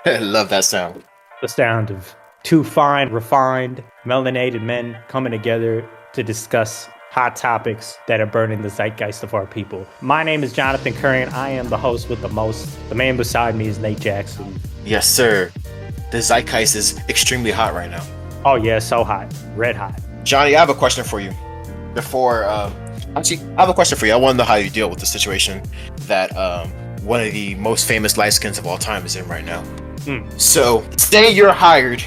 I love that sound. The sound of two fine, refined, melanated men coming together to discuss hot topics that are burning the zeitgeist of our people. My name is Jonathan Curry, and I am the host with the most. The man beside me is Nate Jackson. Yes, sir. The zeitgeist is extremely hot right now. Oh yeah, so hot, red hot. Johnny, I have a question for you. Actually, I have a question for you. I want to know how you deal with the situation that one of the most famous light skins of all time is in right now. So, say you're hired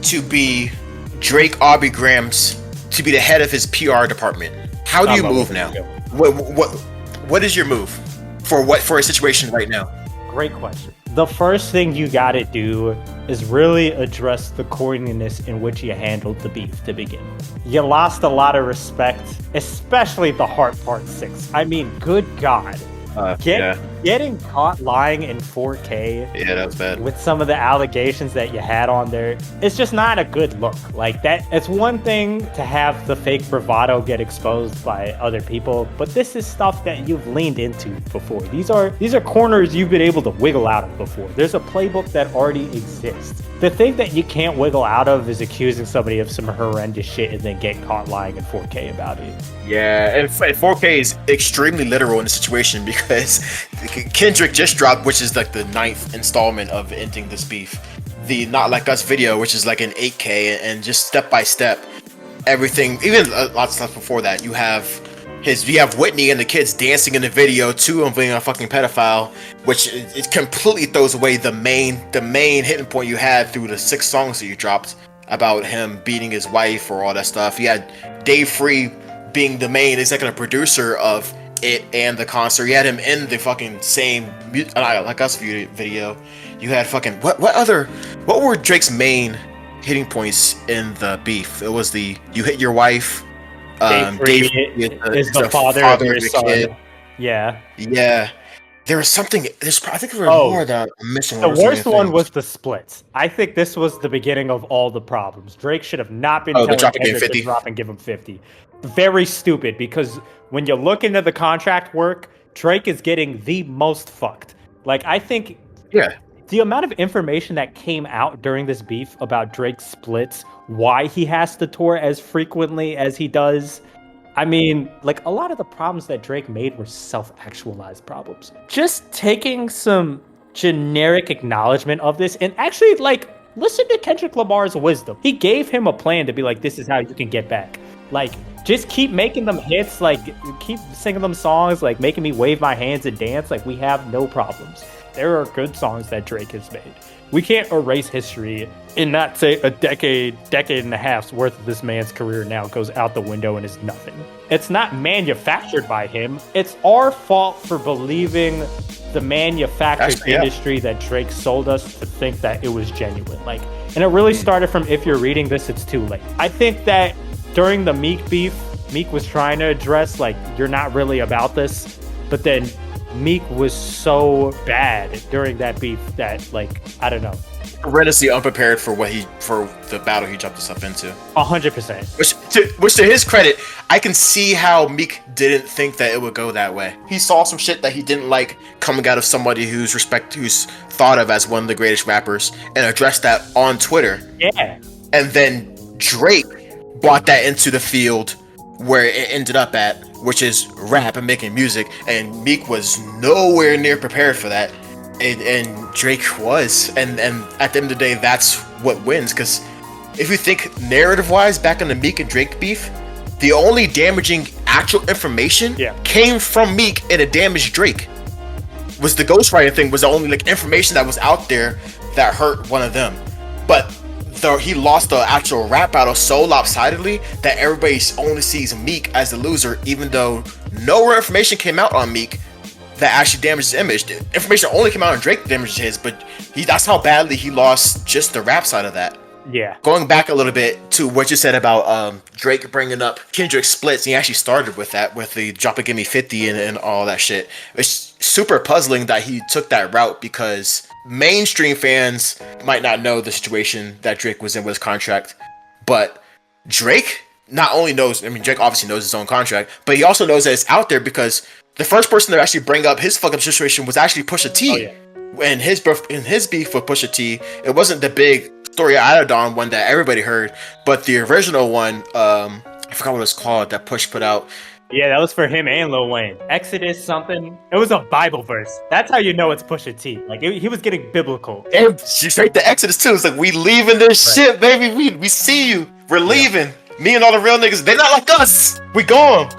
to be Drake Aubrey Graham's, to be the head of his PR department. How do you move now? What is your move for a situation right now? Great question. The first thing you gotta do is really address the corniness in which you handled the beef to begin. You lost a lot of respect, especially the Heart Part 6. I mean, good God. Getting caught lying in 4K. Yeah, that was bad. With some of the allegations that you had on there, it's just not a good look. Like that, it's one thing to have the fake bravado get exposed by other people, but this is stuff that you've leaned into before. These are corners you've been able to wiggle out of before. There's a playbook that already exists. The thing that you can't wiggle out of is accusing somebody of some horrendous shit and then get caught lying in 4K about it. Yeah, and 4K is extremely literal in the situation because Kendrick just dropped, which is like the 9th installment of ending this beef. The Not Like Us video, which is like an 8K, and just step by step, everything, even a lot of stuff before that. You have Whitney and the kids dancing in the video to him being a fucking pedophile, which it completely throws away the main hitting point you had through the 6 songs that you dropped about him beating his wife or all that stuff. You had Dave Free being the main executive producer of it and the concert. You had him in the fucking same Like Us video. You had fucking what were Drake's main hitting points in the beef? It was the you hit your wife. Dave is the father of your son. Kid. Yeah. There was something. I think there were more that I'm missing. The worst one was the splits. I think this was the beginning of all the problems. Drake should have not been telling Kendrick to drop and give him 50. Very stupid, because when you look into the contract work, Drake is getting the most fucked. Like, I think the amount of information that came out during this beef about Drake's splits, why he has to tour as frequently as he does. I mean, like, a lot of the problems that Drake made were self-actualized problems. Just taking some generic acknowledgement of this and actually, like, listen to Kendrick Lamar's wisdom. He gave him a plan to be like, this is how you can get back. Like, just keep making them hits, like, keep singing them songs, like, making me wave my hands and dance. Like, we have no problems. There are good songs that Drake has made. We can't erase history and not say a decade and a half's worth of this man's career now goes out the window and is nothing. It's not manufactured by him. It's our fault for believing the manufactured industry that Drake sold us to think that it was genuine. Like, and it really started from, if you're reading this, it's too late. I think that during the Meek beef, Meek was trying to address, like, you're not really about this, but then Meek was so bad during that beef that, like, I don't know. Horrendously unprepared for the battle he jumped himself into. 100%. Which to his credit, I can see how Meek didn't think that it would go that way. He saw some shit that he didn't like coming out of somebody who's thought of as one of the greatest rappers, and addressed that on Twitter. Yeah. And then Drake brought that into the field where it ended up at, which is rap and making music, and Meek was nowhere near prepared for that, and Drake was, and at the end of the day, that's what wins. Because if you think narrative-wise, back in the Meek and Drake beef, the only damaging actual information came from Meek, and it damaged Drake. Was the ghostwriting thing was the only, like, information that was out there that hurt one of them, but he lost the actual rap battle so lopsidedly that everybody only sees Meek as the loser, even though no real information came out on Meek that actually damaged his image. The information only came out on Drake damaged his, but that's how badly he lost just the rap side of that. Yeah. Going back a little bit to what you said about Drake bringing up Kendrick splits, he actually started with that, with the drop and give me 50 and all that shit. It's super puzzling that he took that route, because mainstream fans might not know the situation that Drake was in with his contract, but Drake not only knows, I mean, Drake obviously knows his own contract, but he also knows that it's out there, because the first person to actually bring up his fucking situation was actually Pusha T. Oh, yeah. in his beef with Pusha T, it wasn't the big Story of Adidon one that everybody heard, but the original one, I forgot what it was called, that Push put out. Yeah, that was for him and Lil Wayne. Exodus something. It was a Bible verse. That's how you know it's Pusha T. Like, he was getting biblical. And straight to Exodus too. It's like, we leaving this shit, baby. We see you. We're leaving. Me and all the real niggas, they're not like us. We gone.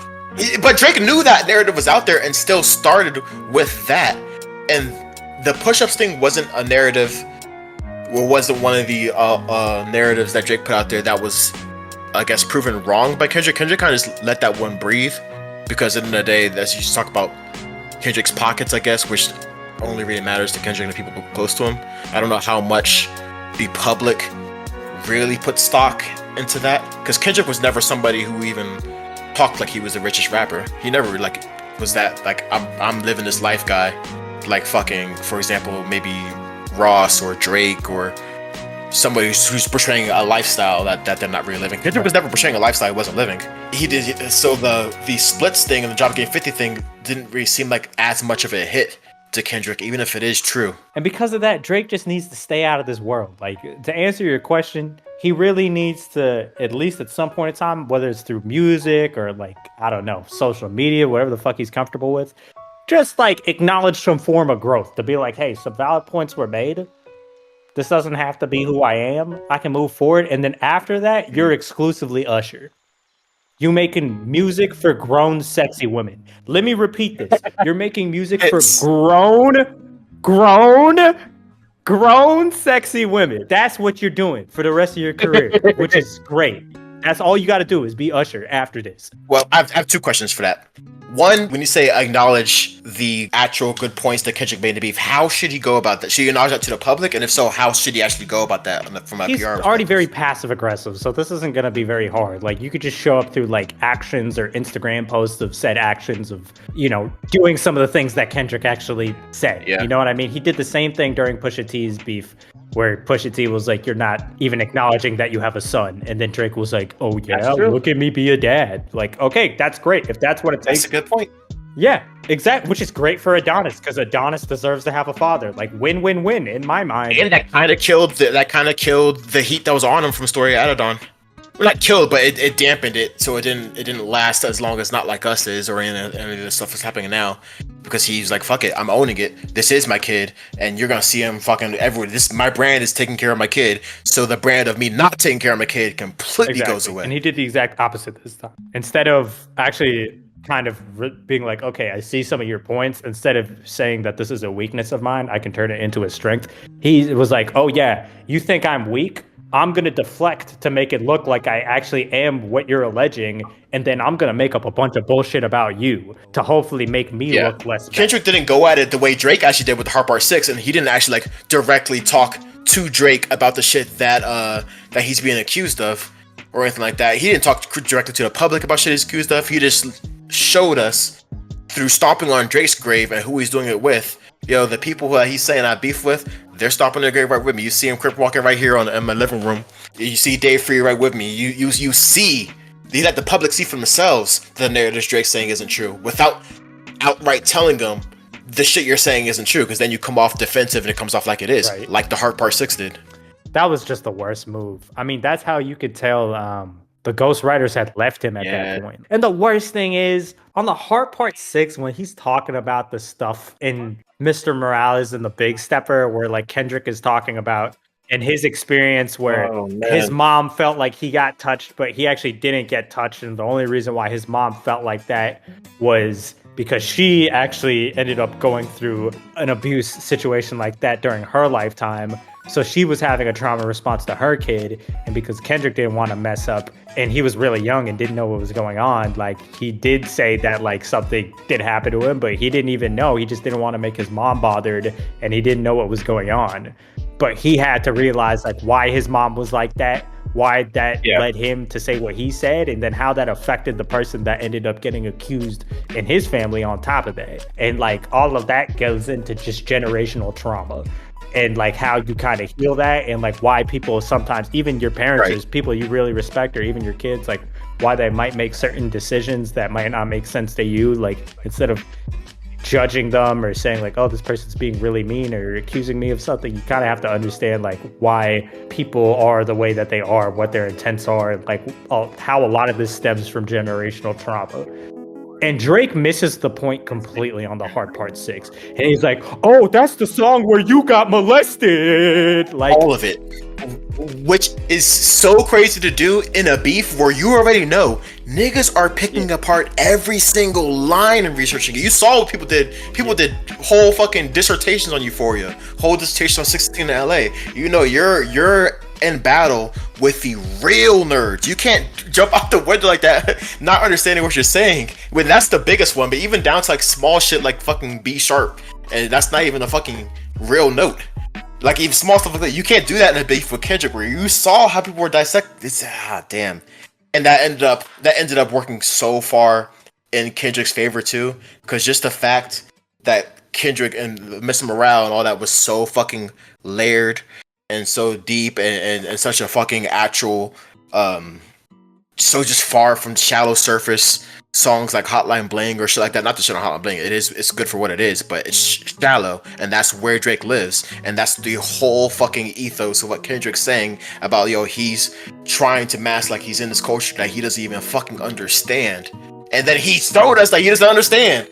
But Drake knew that narrative was out there and still started with that. And the push-ups thing wasn't a narrative, or wasn't one of the narratives that Drake put out there that was, I guess, proven wrong by Kendrick. Kendrick kind of just let that one breathe, because at the end of the day, that's, you talk about Kendrick's pockets, I guess, which only really matters to Kendrick and the people close to him. I don't know how much the public really put stock into that, because Kendrick was never somebody who even talked like he was the richest rapper. He never like was that like I'm living this life guy, like fucking, for example, maybe Ross or Drake or somebody who's portraying a lifestyle that they're not really living. Kendrick was never portraying a lifestyle he wasn't living. He did, so the splits thing and the Drop Game 50 thing didn't really seem like as much of a hit to Kendrick, even if it is true. And because of that, Drake just needs to stay out of this world. Like, to answer your question, he really needs to, at least at some point in time, whether it's through music or like, I don't know, social media, whatever the fuck he's comfortable with, just like acknowledge some form of growth, to be like, hey, some valid points were made. This doesn't have to be who I am. I can move forward. And then after that, you're exclusively Usher. You making music for grown, sexy women. Let me repeat this. You're making music for grown, sexy women. That's what you're doing for the rest of your career, which is great. That's all you got to do is be Usher after this. Well, I have two questions for that. One, when you say acknowledge the actual good points that Kendrick made in the beef, how should he go about that? Should he acknowledge that to the public? And if so, how should he actually go about that from a He's PR already very passive aggressive, so this isn't going to be very hard. Like, you could just show up through like actions or Instagram posts of said actions of, you know, doing some of the things that Kendrick actually said. Yeah. You know what I mean? He did the same thing during Pusha T's beef, where Pusha T was like, you're not even acknowledging that you have a son. And then Drake was like, oh yeah, look at me be a dad. Like, okay, that's great. If that's what it takes. That's a good point. Yeah, exactly. Which is great for Adonis, because Adonis deserves to have a father. Like, win-win-win in my mind. And that kind of killed the heat that was on him from Story of Adidon. Well, not killed, but it dampened it, so it didn't last as long as Not Like Us is, or any of the stuff that's happening now. Because he's like, fuck it, I'm owning it. This is my kid, and you're gonna see him fucking everywhere. My brand is taking care of my kid, so the brand of me not taking care of my kid completely goes away. And he did the exact opposite this time. Instead of actually kind of being like, okay, I see some of your points, instead of saying that this is a weakness of mine, I can turn it into a strength. He was like, oh yeah, you think I'm weak? I'm going to deflect to make it look like I actually am what you're alleging, and then I'm going to make up a bunch of bullshit about you to hopefully make me look less bad. Kendrick didn't go at it the way Drake actually did with Hard Part 6, and he didn't actually like directly talk to Drake about the shit that he's being accused of or anything like that. He didn't talk directly to the public about shit he's accused of. He just showed us through stomping on Drake's grave and who he's doing it with. Yo, the people who he's saying I beef with, they're stomping their grave right with me. You see him crip walking right here in my living room. You see Dave Free right with me. You see, they let the public see for themselves the narrative Drake's saying isn't true, without outright telling them the shit you're saying isn't true, because then you come off defensive and it comes off like it is, right, like the Hard Part 6 did. That was just the worst move. I mean, that's how you could tell the ghostwriters had left him at that point. And the worst thing is, on the Hard Part 6, when he's talking about the stuff in Mr. Morales and the Big Stepper, where like Kendrick is talking about in his experience where his mom felt like he got touched, but he actually didn't get touched. And the only reason why his mom felt like that was because she actually ended up going through an abuse situation like that during her lifetime. So she was having a trauma response to her kid, and because Kendrick didn't want to mess up, and he was really young and didn't know what was going on, like, he did say that like something did happen to him, but he didn't even know. He just didn't want to make his mom bothered, and he didn't know what was going on. But he had to realize like why his mom was like that, why that led him to say what he said, and then how that affected the person that ended up getting accused in his family on top of that. And like all of that goes into just generational trauma. And like how you kind of heal that, and like why people sometimes, even your parents, people you really respect, or even your kids, like why they might make certain decisions that might not make sense to you. Like instead of judging them or saying like, oh, this person's being really mean or accusing me of something. You kind of have to understand like why people are the way that they are, what their intents are, like how a lot of this stems from generational trauma. And Drake misses the point completely on the Hard Part 6. And he's like, oh, that's the song where you got molested. Like all of it. Which is so crazy to do in a beef where you already know niggas are picking apart every single line and researching it. You saw what people did. People did whole fucking dissertations on Euphoria, whole dissertation on 16 in LA. You know, you're in battle with the real nerds. You can't jump out the window like that, not understanding what you're saying. When that's the biggest one, but even down to like small shit like fucking B sharp, and that's not even a fucking real note. Like even small stuff like that, you can't do that in a beef with Kendrick, where you saw how people were dissecting. It's damn, and that ended up working so far in Kendrick's favor too, because just the fact that Kendrick and Mr. Morale and all that was so fucking layered and so deep and such a fucking actual, so just far from shallow surface songs like Hotline Bling or shit like that. Not the shit on Hotline Bling. It's good for what it is, but it's shallow, and that's where Drake lives, and that's the whole fucking ethos of what Kendrick's saying about he's trying to mask like he's in this culture that he doesn't even fucking understand, and then he showed us that he doesn't understand.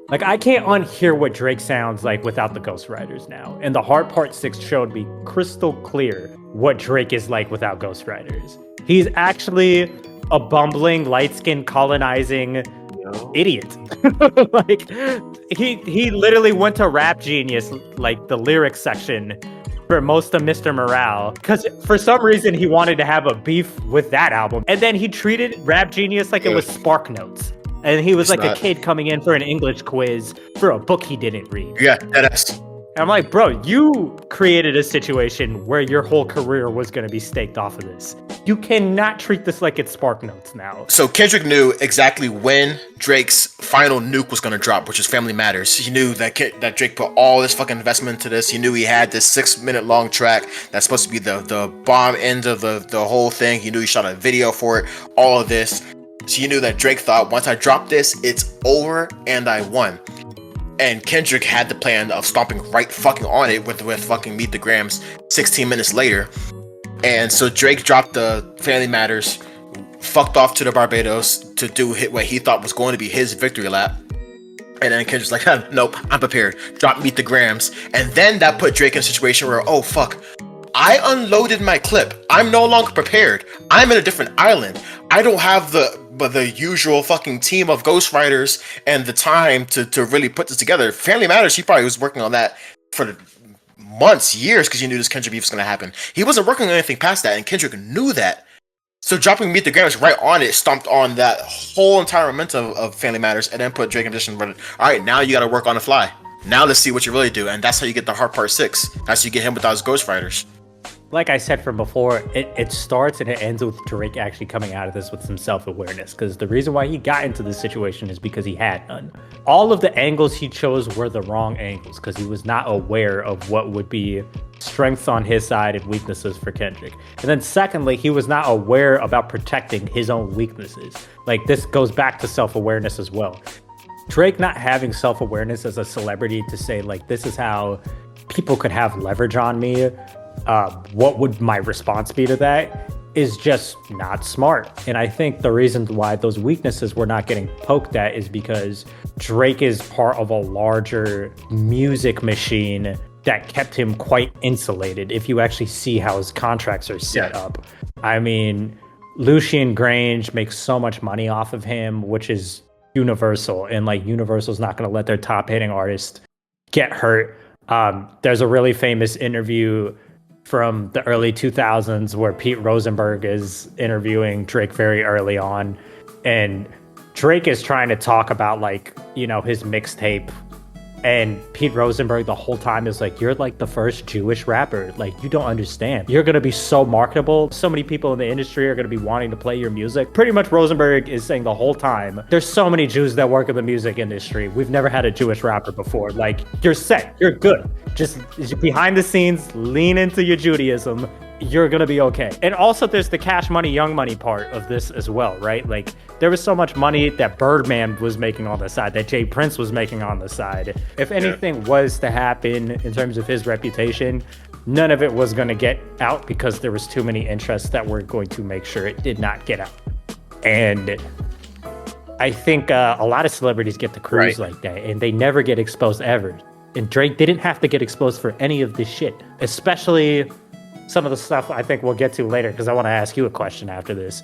Like, I can't unhear what Drake sounds like without the ghostwriters now. And the Hard Part 6 showed me crystal clear what Drake is like without ghostwriters. He's actually a bumbling, light-skinned, colonizing idiot. Like, he literally went to Rap Genius, like, the lyrics section for most of Mr. Morale, because for some reason he wanted to have a beef with that album. And then he treated Rap Genius like it was Spark Notes. And he was like a kid coming in for an English quiz for a book he didn't read. Yeah, that's. And I'm like, bro, you created a situation where your whole career was going to be staked off of this. You cannot treat this like it's Spark Notes now. So Kendrick knew exactly when Drake's final nuke was going to drop, which is Family Matters. He knew that Drake put all this fucking investment into this. He knew he had this 6-minute long track that's supposed to be the bomb end of the whole thing. He knew he shot a video for it, all of this. So you knew that Drake thought, once I drop this, it's over and I won. And Kendrick had the plan of stomping right fucking on it with fucking Meet the Grams 16 minutes later. And so Drake dropped the Family Matters, fucked off to the Barbados to do what he thought was going to be his victory lap. And then Kendrick's like, nope, I'm prepared. Drop Meet the Grams. And then that put Drake in a situation where, oh fuck, I unloaded my clip. I'm no longer prepared. I'm in a different island. I don't have the usual fucking team of ghostwriters and the time to really put this together. Family Matters, he probably was working on that for months, years, because he knew this Kendrick beef was going to happen. He wasn't working on anything past that, and Kendrick knew that. So dropping Meet the Grams right on it, stomped on that whole entire momentum of Family Matters, and then put Drake in position where, all right, now you got to work on the fly. Now let's see what you really do, and that's how you get the Hard Part 6. That's how you get him without his ghostwriters. Like I said from before, it starts and it ends with Drake actually coming out of this with some self-awareness, because the reason why he got into this situation is because he had none. All of the angles he chose were the wrong angles, because he was not aware of what would be strengths on his side and weaknesses for Kendrick. And then secondly, he was not aware about protecting his own weaknesses. Like, this goes back to self-awareness as well. Drake not having self-awareness as a celebrity to say, like, this is how people could have leverage on me, what would my response be to that, is just not smart. And I think the reason why those weaknesses were not getting poked at is because Drake is part of a larger music machine that kept him quite insulated, if you actually see how his contracts are set up. I mean, Lucian Grange makes so much money off of him, which is Universal, and like Universal's not going to let their top hitting artist get hurt. There's a really famous interview from the early 2000s where Pete Rosenberg is interviewing Drake very early on, and Drake is trying to talk about, like, you know, his mixtape, and Pete Rosenberg the whole time is like, you're like the first Jewish rapper, like, you don't understand, you're gonna be so marketable, so many people in the industry are gonna be wanting to play your music. Pretty much Rosenberg is saying the whole time, there's so many Jews that work in the music industry, we've never had a Jewish rapper before, like, you're set, you're good, just behind the scenes, lean into your Judaism, you're gonna be okay. And also there's the Cash Money, Young Money part of this as well, right? Like there was so much money that Birdman was making on the side, that Jay Prince was making on the side. If anything was to happen in terms of his reputation, none of it was gonna get out because there was too many interests that were going to make sure it did not get out. And I think a lot of celebrities get to cruise like that, and they never get exposed ever. And Drake didn't have to get exposed for any of this shit, especially some of the stuff I think we'll get to later, because I want to ask you a question after this.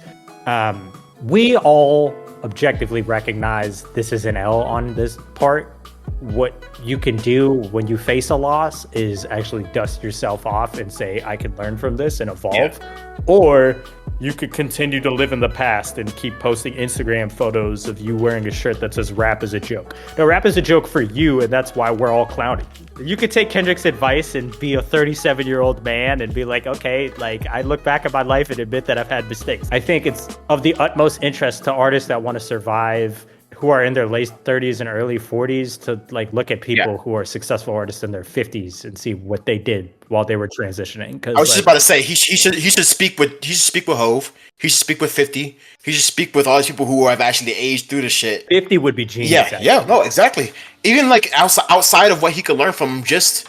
We all objectively recognize this is an L on this part. What you can do when you face a loss is actually dust yourself off and say, I can learn from this and evolve. Or you could continue to live in the past and keep posting Instagram photos of you wearing a shirt that says rap is a joke. Now, rap is a joke for you, and that's why we're all clowning. You could take Kendrick's advice and be a 37-year-old man and be like, okay, like I look back at my life and admit that I've had mistakes. I think it's of the utmost interest to artists that want to survive, who are in their late 30s and early 40s, to like look at people who are successful artists in their 50s and see what they did while they were transitioning. I was just about to say he should speak with Hove. He should speak with 50. He should speak with all these people who have actually aged through the shit. 50 would be genius. No, exactly. Even like outside of what he could learn from, just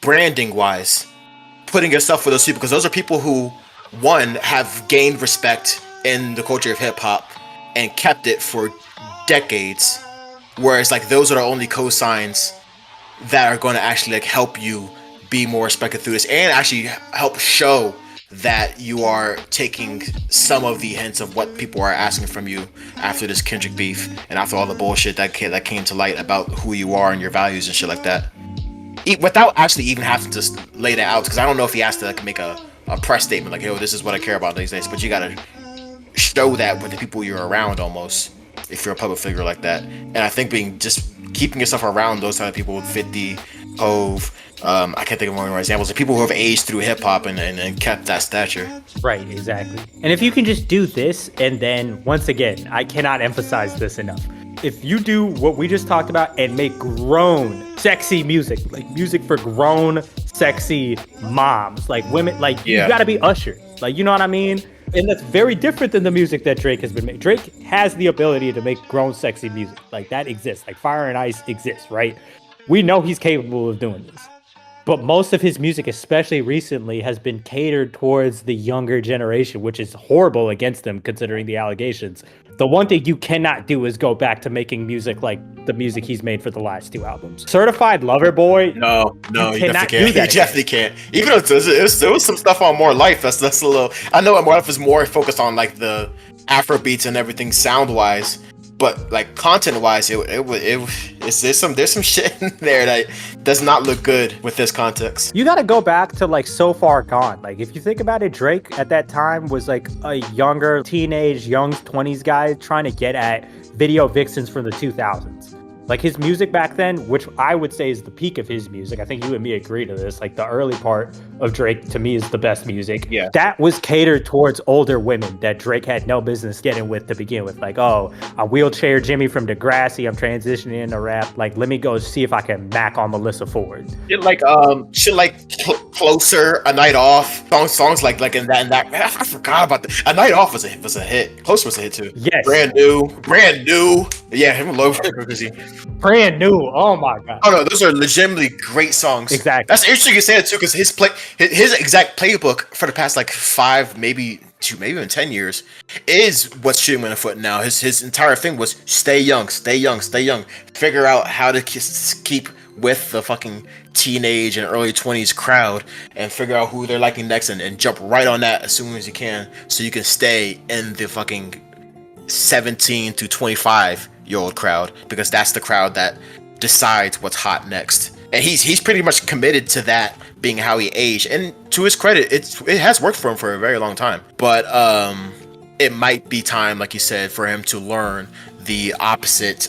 branding wise, putting yourself with those people, because those are people who, one, have gained respect in the culture of hip hop and kept it for decades, whereas like those are the only cosigns that are going to actually like help you be more respected through this, and actually help show that you are taking some of the hints of what people are asking from you after this Kendrick beef and after all the bullshit that came to light about who you are and your values and shit like that, without actually even having to lay that out. Because I don't know if he has to like make a press statement like, yo, this is what I care about these days, but you gotta show that with the people you're around almost, if you're a public figure like that. And I think keeping yourself around those kind of people with 50, Hove, I can't think of more examples of people who have aged through hip hop and kept that stature. Right, exactly. And if you can just do this, and then once again, I cannot emphasize this enough. If you do what we just talked about and make grown, sexy music, like music for grown, sexy moms, like women, like you gotta be Usher. Like, you know what I mean? And that's very different than the music that Drake has been making. Drake has the ability to make grown, sexy music. Like, that exists. Like, Fire and Ice exists, right? We know he's capable of doing this. But most of his music, especially recently, has been catered towards the younger generation, which is horrible against them, considering the allegations. The one thing you cannot do is go back to making music like the music he's made for the last two albums. Certified Lover Boy. No, you definitely can't. Even though there was some stuff on More Life that's a little. I know More Life is more focused on like the Afro beats and everything sound wise, but like content wise, there's some shit in there that does not look good with this context. You got to go back to like So Far Gone. Like, if you think about it, Drake at that time was like a younger teenage, young 20s guy trying to get at video vixens from the 2000s. Like, his music back then, which I would say is the peak of his music, I think you and me agree to this, like the early part of Drake to me is the best music. Yeah. That was catered towards older women that Drake had no business getting with to begin with. Like, oh, a wheelchair Jimmy from Degrassi, I'm transitioning into rap. Like, let me go see if I can mac on Melissa Ford. Shit like Closer, A Night Off, songs like in that. I forgot about that. A Night Off was a hit. Closer was a hit too. Yes. Brand new. Yeah, him and Low Frequency. Brand new. Oh my god. Oh no, those are legitimately great songs. Exactly. That's interesting you say that too, because his exact playbook for the past like 5, maybe even 10 years is what's shooting him in the foot now. His entire thing was stay young, figure out how to keep with the fucking teenage and early 20s crowd and figure out who they're liking next and jump right on that as soon as you can, so you can stay in the fucking 17 to 25-year-old crowd, because that's the crowd that decides what's hot next. And he's pretty much committed to that being how he aged. And to his credit, it has worked for him for a very long time. But it might be time, like you said, for him to learn the opposite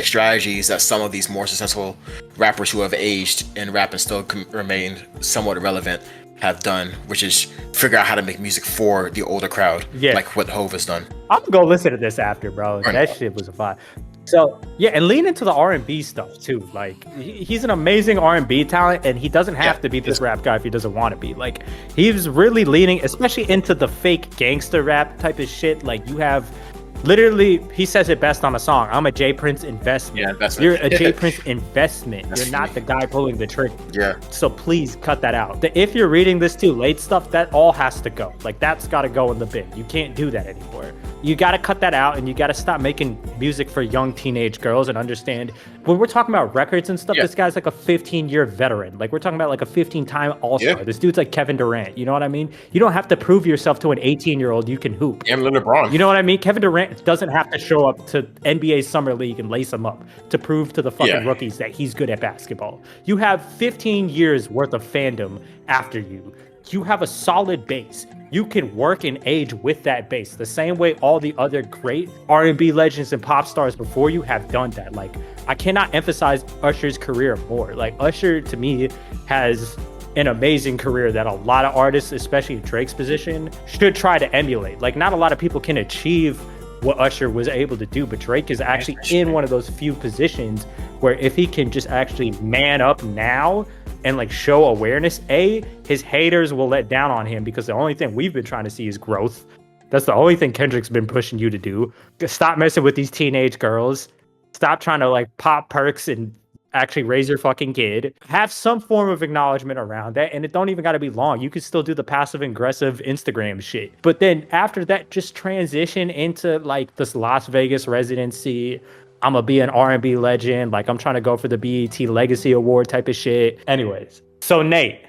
strategies that some of these more successful rappers who have aged in rap and still remain somewhat relevant have done, which is figure out how to make music for the older crowd, like what Hov has done. I'm gonna go listen to this after, bro. That shit was a vibe. So yeah, and lean into the R&B stuff too. Like he's an amazing R&B talent, and he doesn't have to be this rap guy if he doesn't want to be. Like he's really leaning, especially into the fake gangster rap type of shit. Like you have. Literally, he says it best on a song. I'm a J Prince investment. Yeah, investment. You're a J Prince investment. You're not the guy pulling the trigger. Yeah. So please cut that out. If you're reading this too late stuff, that all has to go. Like that's got to go in the bin. You can't do that anymore. You got to cut that out, and you got to stop making music for young teenage girls and understand when we're talking about records and stuff. This guy's like a 15-year veteran. Like we're talking about like a 15-time All-Star. This dude's like Kevin Durant. You know what I mean? You don't have to prove yourself to an 18-year-old you can hoop. And LeBron. You know what I mean? Kevin Durant doesn't have to show up to NBA Summer League and lace him up to prove to the fucking rookies that he's good at basketball. You have 15 years worth of fandom after you. You have a solid base. You can work and age with that base the same way all the other great R&B legends and pop stars before you have done that. Like, I cannot emphasize Usher's career more. Like, Usher, to me, has an amazing career that a lot of artists, especially Drake's position, should try to emulate. Like, not a lot of people can achieve what Usher was able to do, but Drake is actually in one of those few positions where if he can just actually man up now and like show awareness, his haters will let down on him because the only thing we've been trying to see is growth. That's the only thing Kendrick's been pushing you to do. Stop messing with these teenage girls. Stop trying to like pop perks and actually raise your fucking kid. Have some form of acknowledgement around that, and it don't even got to be long. You could still do the passive aggressive Instagram shit, but then after that, just transition into like this Las Vegas residency. I'm gonna be an R&B legend. Like I'm trying to go for the BET Legacy Award type of shit. Anyways, so Nate,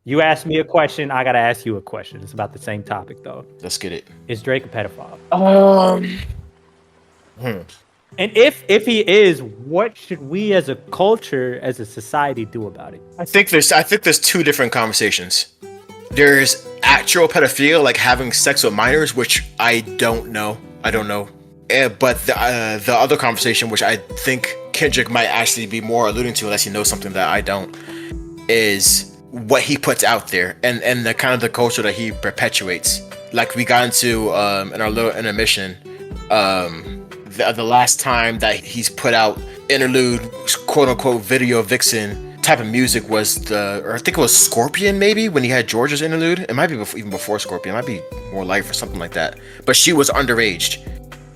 you asked me a question. I gotta ask you a question. It's about the same topic though. Let's get it. Is Drake a pedophile? And if he is, what should we as a culture, as a society, do about it? I think there's two different conversations. There's actual pedophilia, like having sex with minors, which I don't know. But the other conversation, which I think Kendrick might actually be more alluding to, unless he knows something that I don't, is what he puts out there and the kind of the culture that he perpetuates. Like we got into in our little intermission, the last time that he's put out interlude, quote unquote, video vixen type of music was I think it was Scorpion, maybe, when he had Georgia's interlude. It might be even before Scorpion. It might be More Life or something like that. But she was underage.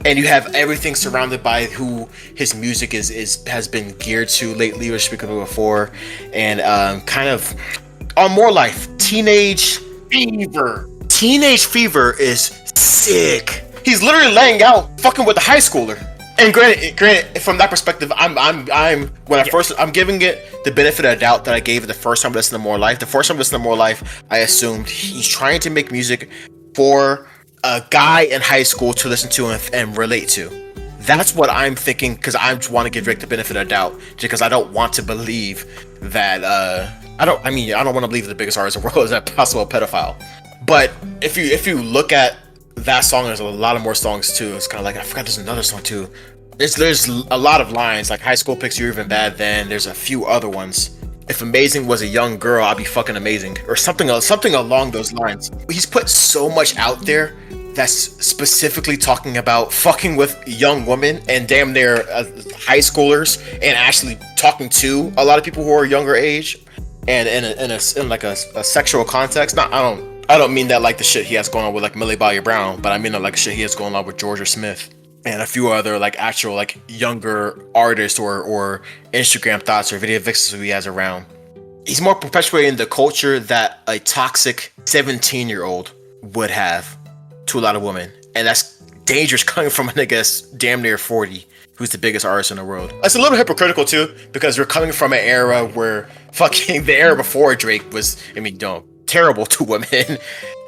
And you have everything surrounded by who his music has been geared to lately, which we could do before, and kind of on More Life, Teenage Fever. Teenage Fever is sick. He's literally laying out, fucking with a high schooler. And granted, from that perspective, I'm giving it the benefit of the doubt that I gave it the first time I listened to More Life. The first time I listened to More Life, I assumed he's trying to make music for a guy in high school to listen to and relate to. That's what I'm thinking, because I just want to give Drake the benefit of the doubt, because I don't want to believe that I don't want to believe the biggest artist in the world is a possible pedophile. But if you look at that song, there's a lot of more songs too. It's kind of like, I forgot there's another song too. There's a lot of lines like High School Picks, You're Even Bad Then. There's a few other ones. If amazing was a young girl, I'd be fucking amazing, or something along those lines. He's put so much out there that's specifically talking about fucking with young women and damn near high schoolers, and actually talking to a lot of people who are younger age, and in like a sexual context. I don't mean that like the shit he has going on with like Millie Bobby Brown, but I mean like shit he has going on with Georgia Smith and a few other like actual like younger artists or Instagram thoughts or video vixens who he has around. He's more perpetuating the culture that a toxic 17-year-old would have to a lot of women, and that's dangerous coming from a nigga that's damn near 40, who's the biggest artist in the world. It's a little hypocritical too, because we're coming from an era where fucking the era before Drake was, terrible to women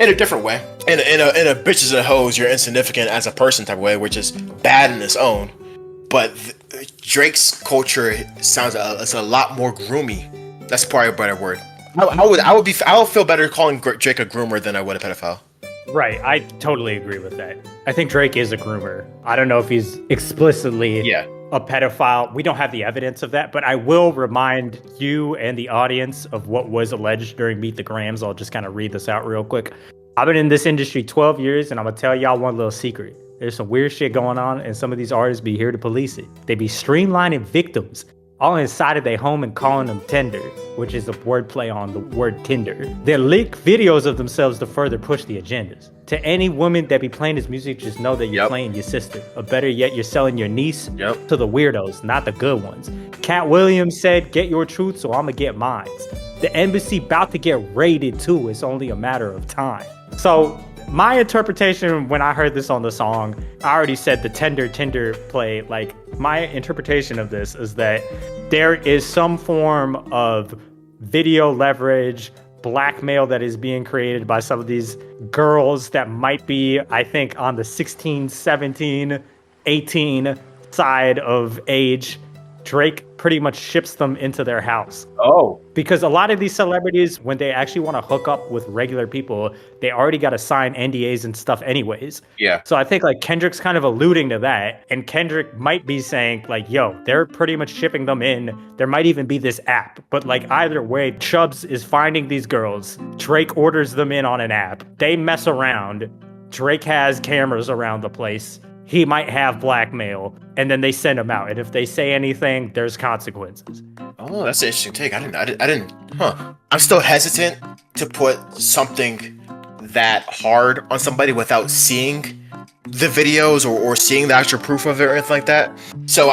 in a different way. In a bitches and hoes, you're insignificant as a person type of way, which is bad in its own. But Drake's culture sounds it's a lot more groomy. That's probably a better word. I would feel better calling Drake a groomer than I would a pedophile. Right, I totally agree with that. I think Drake is a groomer. I don't know if he's explicitly a a pedophile. We don't have the evidence of that, but I will remind you and the audience of what was alleged during Meet the Grams. I'll just kind of read this out real quick. I've been in this industry 12 years, and I'm going to tell y'all one little secret. There's some weird shit going on, and some of these artists be here to police it. They be streamlining victims all inside of their home and calling them tender, which is a wordplay on the word Tinder. They leak videos of themselves to further push the agendas. To any woman that be playing this music, just know that you're playing your sister. Or better yet, you're selling your niece to the weirdos, not the good ones. Cat Williams said, get your truth, so I'ma get mine. The embassy about to get raided too. It's only a matter of time. So my interpretation when I heard this on the song, I already said the Tinder play, like my interpretation of this is that there is some form of video leverage, blackmail that is being created by some of these girls that might be, I think, on the 16, 17, 18 side of age. Drake pretty much ships them into their house. Oh. Because a lot of these celebrities, when they actually want to hook up with regular people, they already got to sign NDAs and stuff anyways. Yeah. So I think like Kendrick's kind of alluding to that. And Kendrick might be saying like, yo, they're pretty much shipping them in. There might even be this app. But like either way, Chubbs is finding these girls. Drake orders them in on an app. They mess around. Drake has cameras around the place. He might have blackmail, and then they send him out. And if they say anything, there's consequences. Oh, that's an interesting take. I didn't. I'm still hesitant to put something that hard on somebody without seeing the videos or seeing the actual proof of it or anything like that. So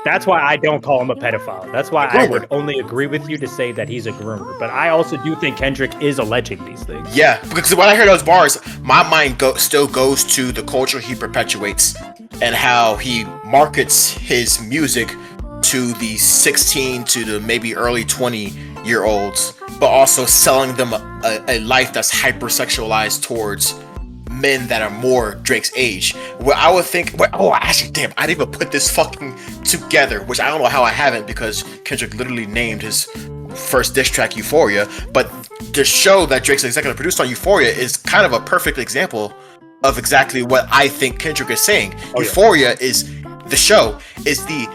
that's why I don't call him a pedophile. That's why I would only agree with you to say that he's a groomer. But I also do think Kendrick is alleging these things. Yeah, because when I hear those bars, my mind still goes to the culture he perpetuates and how he markets his music to the 16 to the maybe early 20-year-olds, but also selling them a life that's hypersexualized towards men that are more Drake's age. Where I would think, actually, damn, I didn't even put this fucking together, which I don't know how I haven't, because Kendrick literally named his first diss track Euphoria. But the show that Drake's executive produced on Euphoria is kind of a perfect example of exactly what I think Kendrick is saying. Euphoria is the show, is the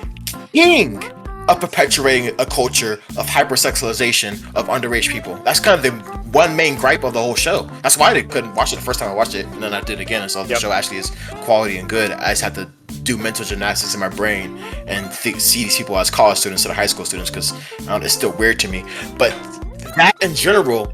king of perpetuating a culture of hypersexualization of underage people. That's kind of the one main gripe of the whole show. That's why I couldn't watch it the first time I watched it, and then I did it again, and so the show actually is quality and good. I just had to do mental gymnastics in my brain and see these people as college students instead of high school students, because it's still weird to me. But that in general,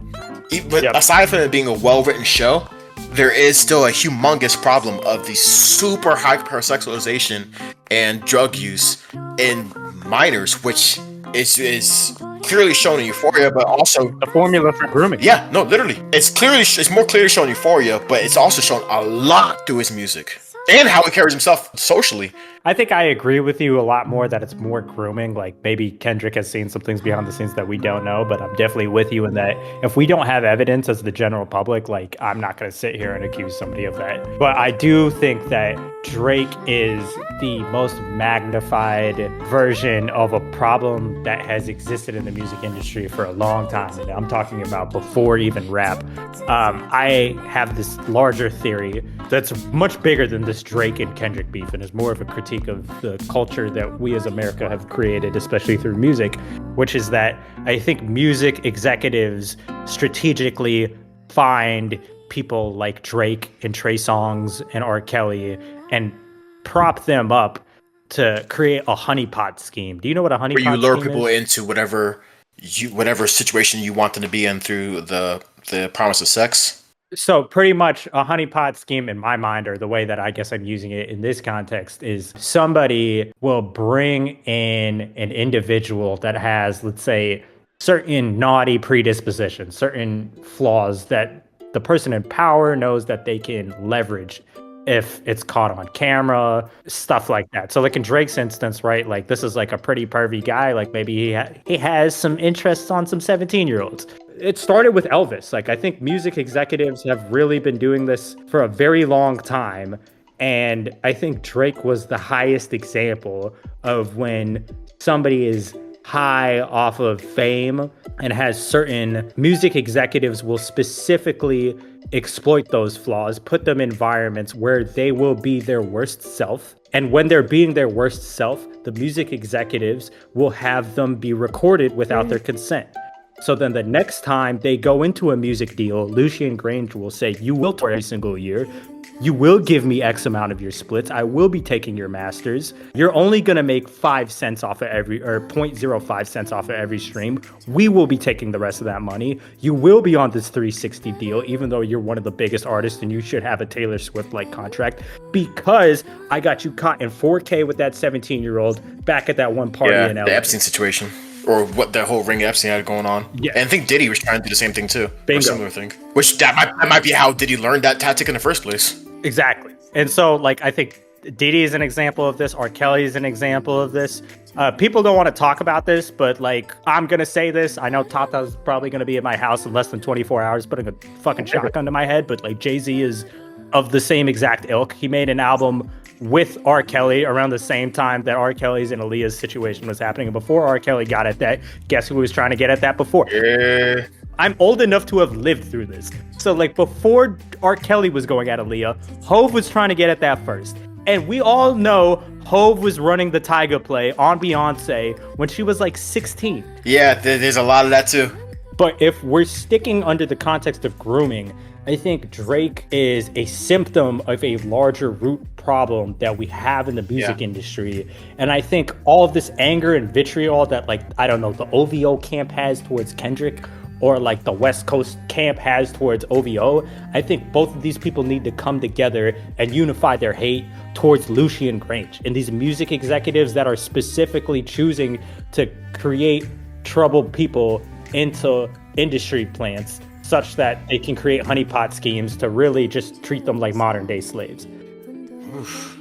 aside from it being a well-written show, there is still a humongous problem of the super hypersexualization and drug use in minors, which is clearly shown in Euphoria, but also the formula for grooming. Yeah, no, literally, it's more clearly shown in Euphoria, but it's also shown a lot through his music and how he carries himself socially. I think I agree with you a lot more that it's more grooming. Like maybe Kendrick has seen some things behind the scenes that we don't know, but I'm definitely with you in that if we don't have evidence as the general public, like I'm not going to sit here and accuse somebody of that. But I do think that Drake is the most magnified version of a problem that has existed in the music industry for a long time. And I'm talking about before even rap. I have this larger theory that's much bigger than this Drake and Kendrick beef, and is more of a critique of the culture that we as America have created, especially through music, which is that I think music executives strategically find people like Drake and Trey Songz and R. Kelly and prop them up to create a honeypot scheme. Do you know what a honeypot scheme is? Where you lure people into whatever situation you want them to be in through the promise of sex? So pretty much a honeypot scheme in my mind, or the way that I guess I'm using it in this context, is somebody will bring in an individual that has, let's say, certain naughty predispositions, certain flaws that the person in power knows that they can leverage if it's caught on camera, stuff like that. So like in Drake's instance, right, like this is like a pretty pervy guy, like maybe he has some interests on some 17-year-olds. It started with Elvis. Like I think music executives have really been doing this for a very long time. And I think Drake was the highest example of when somebody is high off of fame and has certain music executives will specifically exploit those flaws, put them in environments where they will be their worst self And when they're being their worst self, the music executives will have them be recorded without their consent. So then the next time they go into a music deal, Lucian Grainge will say, you will tour every single year. You will give me X amount of your splits. I will be taking your masters. You're only going to make 5 cents off of every, or 0.05 cents off of every stream. We will be taking the rest of that money. You will be on this 360 deal, even though you're one of the biggest artists and you should have a Taylor Swift-like contract, because I got you caught in 4K with that 17-year-old back at that one party in LA. The Epstein situation. Or what the whole ring Epstein had going on. Yeah. And I think Diddy was trying to do the same thing too. Bingo. Or similar thing. Which that might be how Diddy learned that tactic in the first place. Exactly. And so, like, I think Diddy is an example of this. R. Kelly is an example of this. People don't want to talk about this, but, like, I'm going to say this. I know Tata's probably going to be at my house in less than 24 hours putting a fucking shotgun to my head, but, like, Jay-Z is of the same exact ilk. He made an album with R. Kelly around the same time that R. Kelly's and Aaliyah's situation was happening. And before R. Kelly got at that, guess who was trying to get at that before? Yeah. I'm old enough to have lived through this. So, like, before R. Kelly was going at Aaliyah, Hove was trying to get at that first. And we all know Hove was running the Tyga play on Beyonce when she was, like, 16. Yeah, there's a lot of that, too. But if we're sticking under the context of grooming, I think Drake is a symptom of a larger root problem that we have in the music industry. And I think all of this anger and vitriol that, like, I don't know, the OVO camp has towards Kendrick, or like the West Coast camp has towards OVO, I think both of these people need to come together and unify their hate towards Lucian Grainge and these music executives that are specifically choosing to create troubled people into industry plants such that they can create honeypot schemes to really just treat them like modern day slaves. Oof.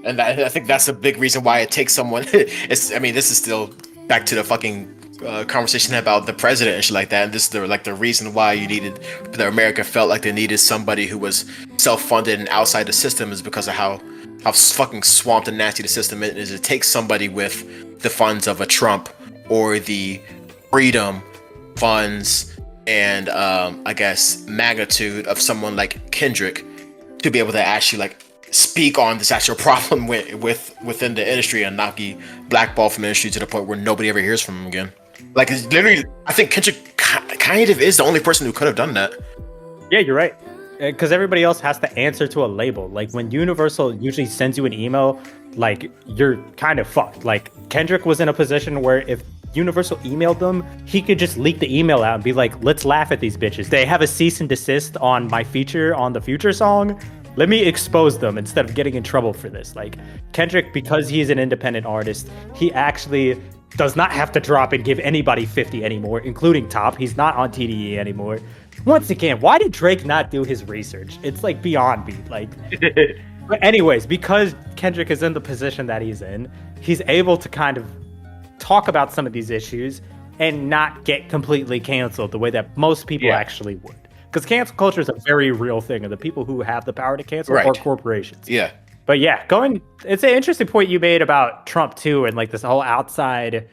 And I think that's a big reason why it takes someone. This is still back to the fucking conversation about the president and shit like that. And this is the reason why that America felt like they needed somebody who was self-funded and outside the system is because of how fucking swamped and nasty the system is. It takes somebody with the funds of a Trump or the freedom funds and I guess magnitude of someone like Kendrick to be able to actually like speak on this actual problem within the industry and not be blackballed from the industry to the point where nobody ever hears from him again. Like, it's literally, I think Kendrick kind of is the only person who could have done that. Yeah, you're right. Because everybody else has to answer to a label. Like, when Universal usually sends you an email, like, you're kind of fucked. Like, Kendrick was in a position where if Universal emailed them, he could just leak the email out and be like, let's laugh at these bitches. They have a cease and desist on my feature on the Future song. Let me expose them instead of getting in trouble for this. Like, Kendrick, because he's an independent artist, he actually does not have to drop and give anybody 50 anymore, including Top. He's not on TDE anymore. Once again, why did Drake not do his research? It's like beyond me. Like, but anyways, because Kendrick is in the position that he's in, he's able to kind of talk about some of these issues and not get completely canceled the way that most people actually would. Because cancel culture is a very real thing, and the people who have the power to cancel are corporations. Yeah. But yeah, it's an interesting point you made about Trump too, and like this whole outside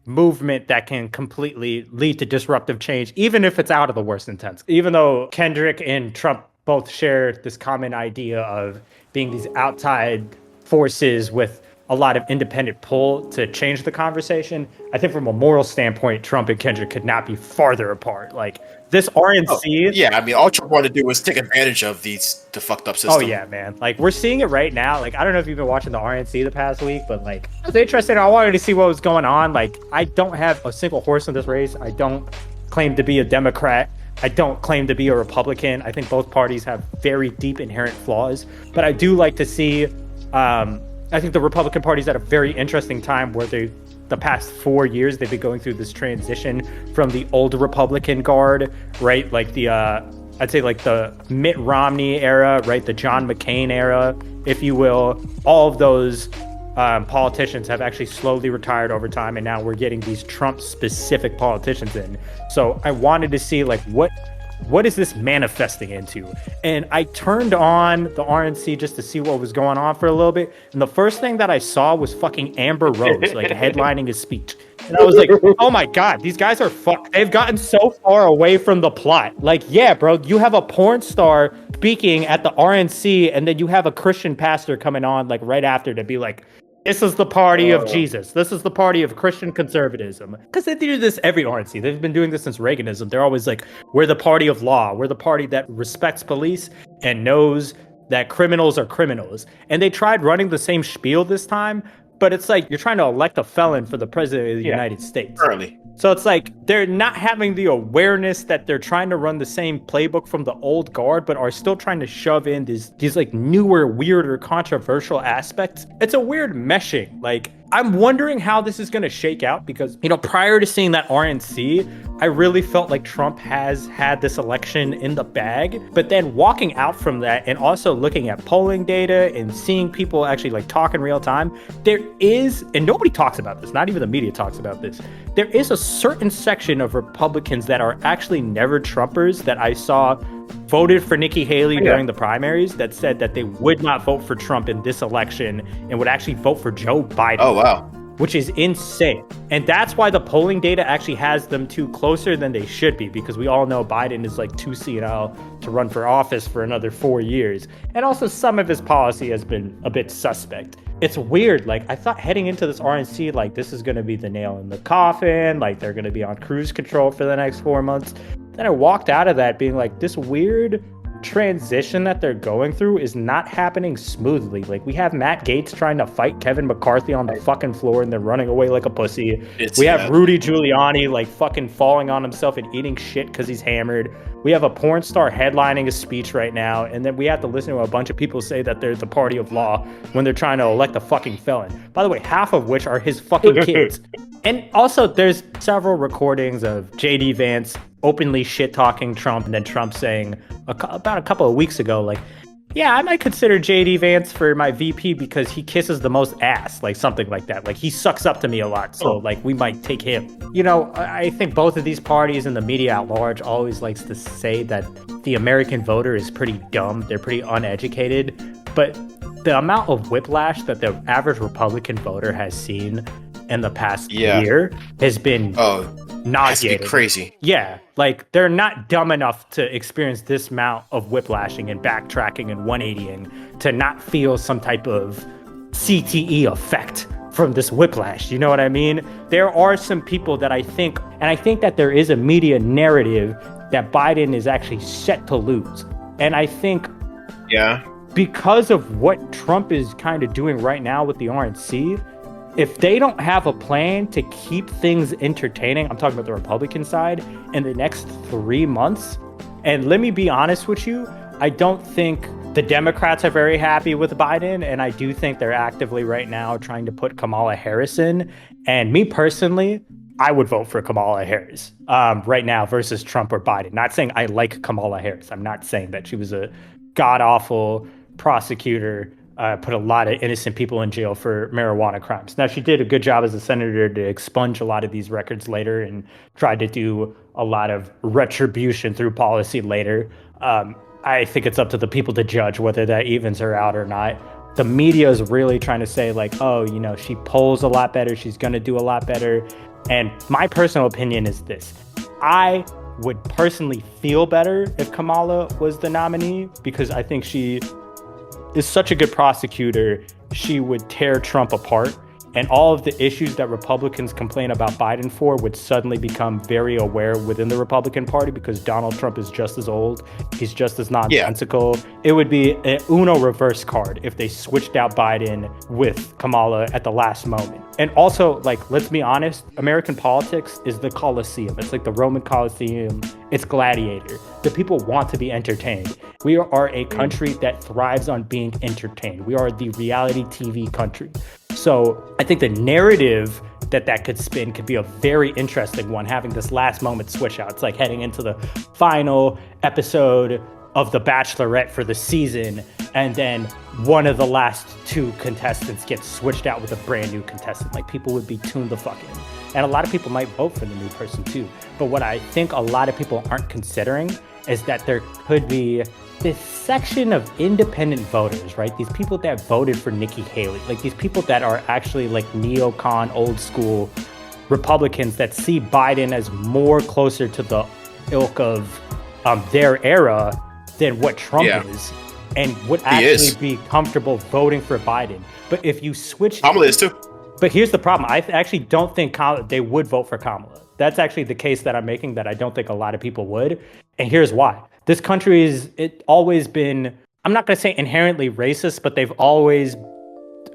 movement that can completely lead to disruptive change, even if it's out of the worst intents. Even though Kendrick and Trump both share this common idea of being these outside forces with a lot of independent pull to change the conversation, I think from a moral standpoint, Trump and Kendrick could not be farther apart. Like, this RNC... all Trump wanted to do was take advantage of the fucked up system. Oh yeah, man. Like, we're seeing it right now. Like, I don't know if you've been watching the RNC the past week, but like, it was interesting. I wanted to see what was going on. Like, I don't have a single horse in this race. I don't claim to be a Democrat. I don't claim to be a Republican. I think both parties have very deep inherent flaws, but I do like to see, I think the Republican Party's at a very interesting time where the past 4 years, they've been going through this transition from the old Republican guard, right? Like I'd say like the Mitt Romney era, right? The John McCain era, if you will. All of those politicians have actually slowly retired over time, and now we're getting these Trump-specific politicians in. So I wanted to see like what what is this manifesting into? And I turned on the RNC just to see what was going on for a little bit. And the first thing that I saw was fucking Amber Rose, like headlining his speech. And I was like, oh my God, these guys are fucked. They've gotten so far away from the plot. Like, yeah, bro, you have a porn star speaking at the RNC, and then you have a Christian pastor coming on like right after to be like, this is the party of Jesus. This is the party of Christian conservatism. Because they do this every RNC. They've been doing this since Reaganism. They're always like, we're the party of law. We're the party that respects police and knows that criminals are criminals. And they tried running the same spiel this time, but it's like you're trying to elect a felon for the president of the United States. Early. So it's like they're not having the awareness that they're trying to run the same playbook from the old guard, but are still trying to shove in these like newer, weirder, controversial aspects. It's a weird meshing. Like, I'm wondering how this is going to shake out because, you know, prior to seeing that RNC, I really felt like Trump has had this election in the bag. But then walking out from that and also looking at polling data and seeing people actually like talk in real time, there is, and nobody talks about this, not even the media talks about this, there is a certain section of Republicans that are actually never Trumpers that I saw voted for Nikki Haley during the primaries that said that they would not vote for Trump in this election and would actually vote for Joe Biden. Oh, wow. Which is insane. And that's why the polling data actually has them two closer than they should be, because we all know Biden is like too senile to run for office for another 4 years. And also some of his policy has been a bit suspect. It's weird. Like, I thought heading into this RNC, like, this is going to be the nail in the coffin. Like, they're going to be on cruise control for the next 4 months. Then I walked out of that being like, this weird transition that they're going through is not happening smoothly. Like, we have Matt Gaetz trying to fight Kevin McCarthy on the fucking floor and then running away like a pussy. We have Rudy Giuliani like fucking falling on himself and eating shit because he's hammered. We have a porn star headlining a speech right now, and then we have to listen to a bunch of people say that they're the party of law when they're trying to elect a fucking felon. By the way, half of which are his fucking kids. And also, there's several recordings of J.D. Vance openly shit-talking Trump, and then Trump saying about a couple of weeks ago, like, yeah, I might consider J.D. Vance for my VP because he kisses the most ass, like something like that. Like, he sucks up to me a lot, so like we might take him. You know, I think both of these parties and the media at large always likes to say that the American voter is pretty dumb. They're pretty uneducated. But the amount of whiplash that the average Republican voter has seen in the past year has been nauseating. Crazy. Yeah, like they're not dumb enough to experience this amount of whiplashing and backtracking and 180ing to not feel some type of CTE effect from this whiplash. You know what I mean? There are some people that I think that there is a media narrative that Biden is actually set to lose. And I think because of what Trump is kind of doing right now with the RNC, if they don't have a plan to keep things entertaining, I'm talking about the Republican side, in the next 3 months, and let me be honest with you, I don't think the Democrats are very happy with Biden, and I do think they're actively right now trying to put Kamala Harris in. And me personally, I would vote for Kamala Harris right now versus Trump or Biden. Not saying I like Kamala Harris. I'm not saying that she was a god-awful prosecutor, put a lot of innocent people in jail for marijuana crimes. Now, she did a good job as a senator to expunge a lot of these records later and tried to do a lot of retribution through policy later. I think it's up to the people to judge whether that evens her out or not. The media is really trying to say like, oh, you know, she polls a lot better. She's going to do a lot better. And my personal opinion is this. I would personally feel better if Kamala was the nominee because I think she is such a good prosecutor. She would tear Trump apart, and all of the issues that Republicans complain about Biden for would suddenly become very aware within the Republican Party because Donald Trump is just as old. He's just as nonsensical. Yeah. It would be an Uno reverse card if they switched out Biden with Kamala at the last moment. And also, like, let's be honest, American politics is the Colosseum. It's like the Roman Colosseum. It's gladiator. The people want to be entertained. We are a country that thrives on being entertained. We are the reality TV country. So I think the narrative that could spin could be a very interesting one, having this last moment switch out. It's like heading into the final episode of The Bachelorette for the season, and then one of the last two contestants gets switched out with a brand new contestant. Like, people would be tuned the fuck in. And a lot of people might vote for the new person too. But what I think a lot of people aren't considering is that there could be this section of independent voters, right? These people that voted for Nikki Haley, like these people that are actually like neocon, old school Republicans that see Biden as more closer to the ilk of their era than what Trump is, and would actually be comfortable voting for Biden. But if you switch, Kamala is too. But here's the problem. I actually don't think they would vote for Kamala. That's actually the case that I'm making, that I don't think a lot of people would. And here's why. This country it's always been, I'm not going to say inherently racist, but they've always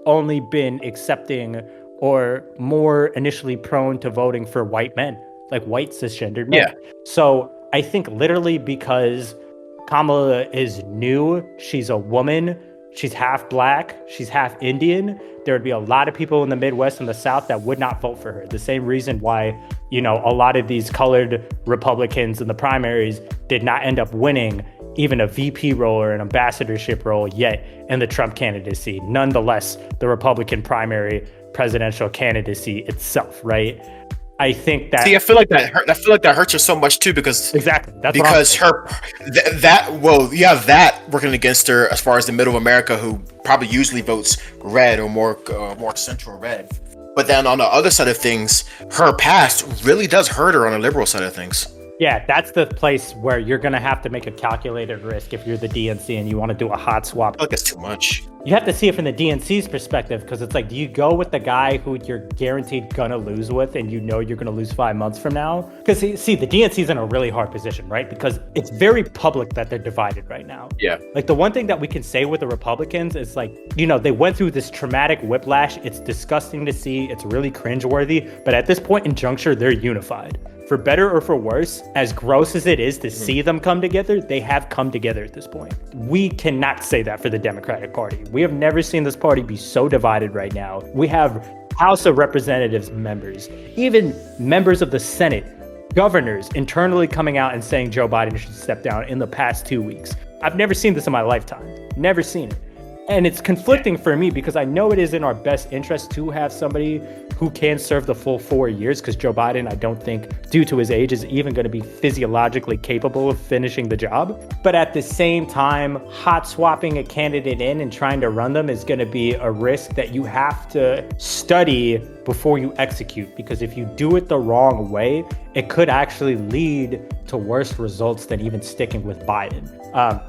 only been accepting or more initially prone to voting for white men, like white cisgendered men. Yeah. So I think literally because Kamala is new, she's a woman, she's half black, she's half Indian, there would be a lot of people in the Midwest and the South that would not vote for her. The same reason why, you know, a lot of these colored Republicans in the primaries did not end up winning even a VP role or an ambassadorship role yet in the Trump candidacy. Nonetheless, the Republican primary presidential candidacy itself, right? I think that. See, I feel like that hurts her so much too, because exactly that's because that working against her as far as the middle of America, who probably usually votes red or more central red. But then on the other side of things, her past really does hurt her on the liberal side of things. Yeah, that's the place where you're going to have to make a calculated risk if you're the DNC and you want to do a hot swap. I feel like that's too much. You have to see it from the DNC's perspective, because it's like, do you go with the guy who you're guaranteed going to lose with and you know you're going to lose 5 months from now? Because see, the DNC's in a really hard position, right? Because it's very public that they're divided right now. Yeah. Like the one thing that we can say with the Republicans is like, you know, they went through this traumatic whiplash. It's disgusting to see. It's really cringeworthy. But at this point in juncture, they're unified. For better or for worse, as gross as it is to see them come together, they have come together at this point. We cannot say that for the Democratic Party. We have never seen this party be so divided right now. We have House of Representatives members, even members of the Senate, governors internally coming out and saying Joe Biden should step down in the past 2 weeks. I've never seen this in my lifetime. Never seen it. And it's conflicting for me because I know it is in our best interest to have somebody who can serve the full 4 years, because Joe Biden, I don't think, due to his age, is even going to be physiologically capable of finishing the job. But at the same time, hot swapping a candidate in and trying to run them is going to be a risk that you have to study before you execute, because if you do it the wrong way, it could actually lead to worse results than even sticking with Biden.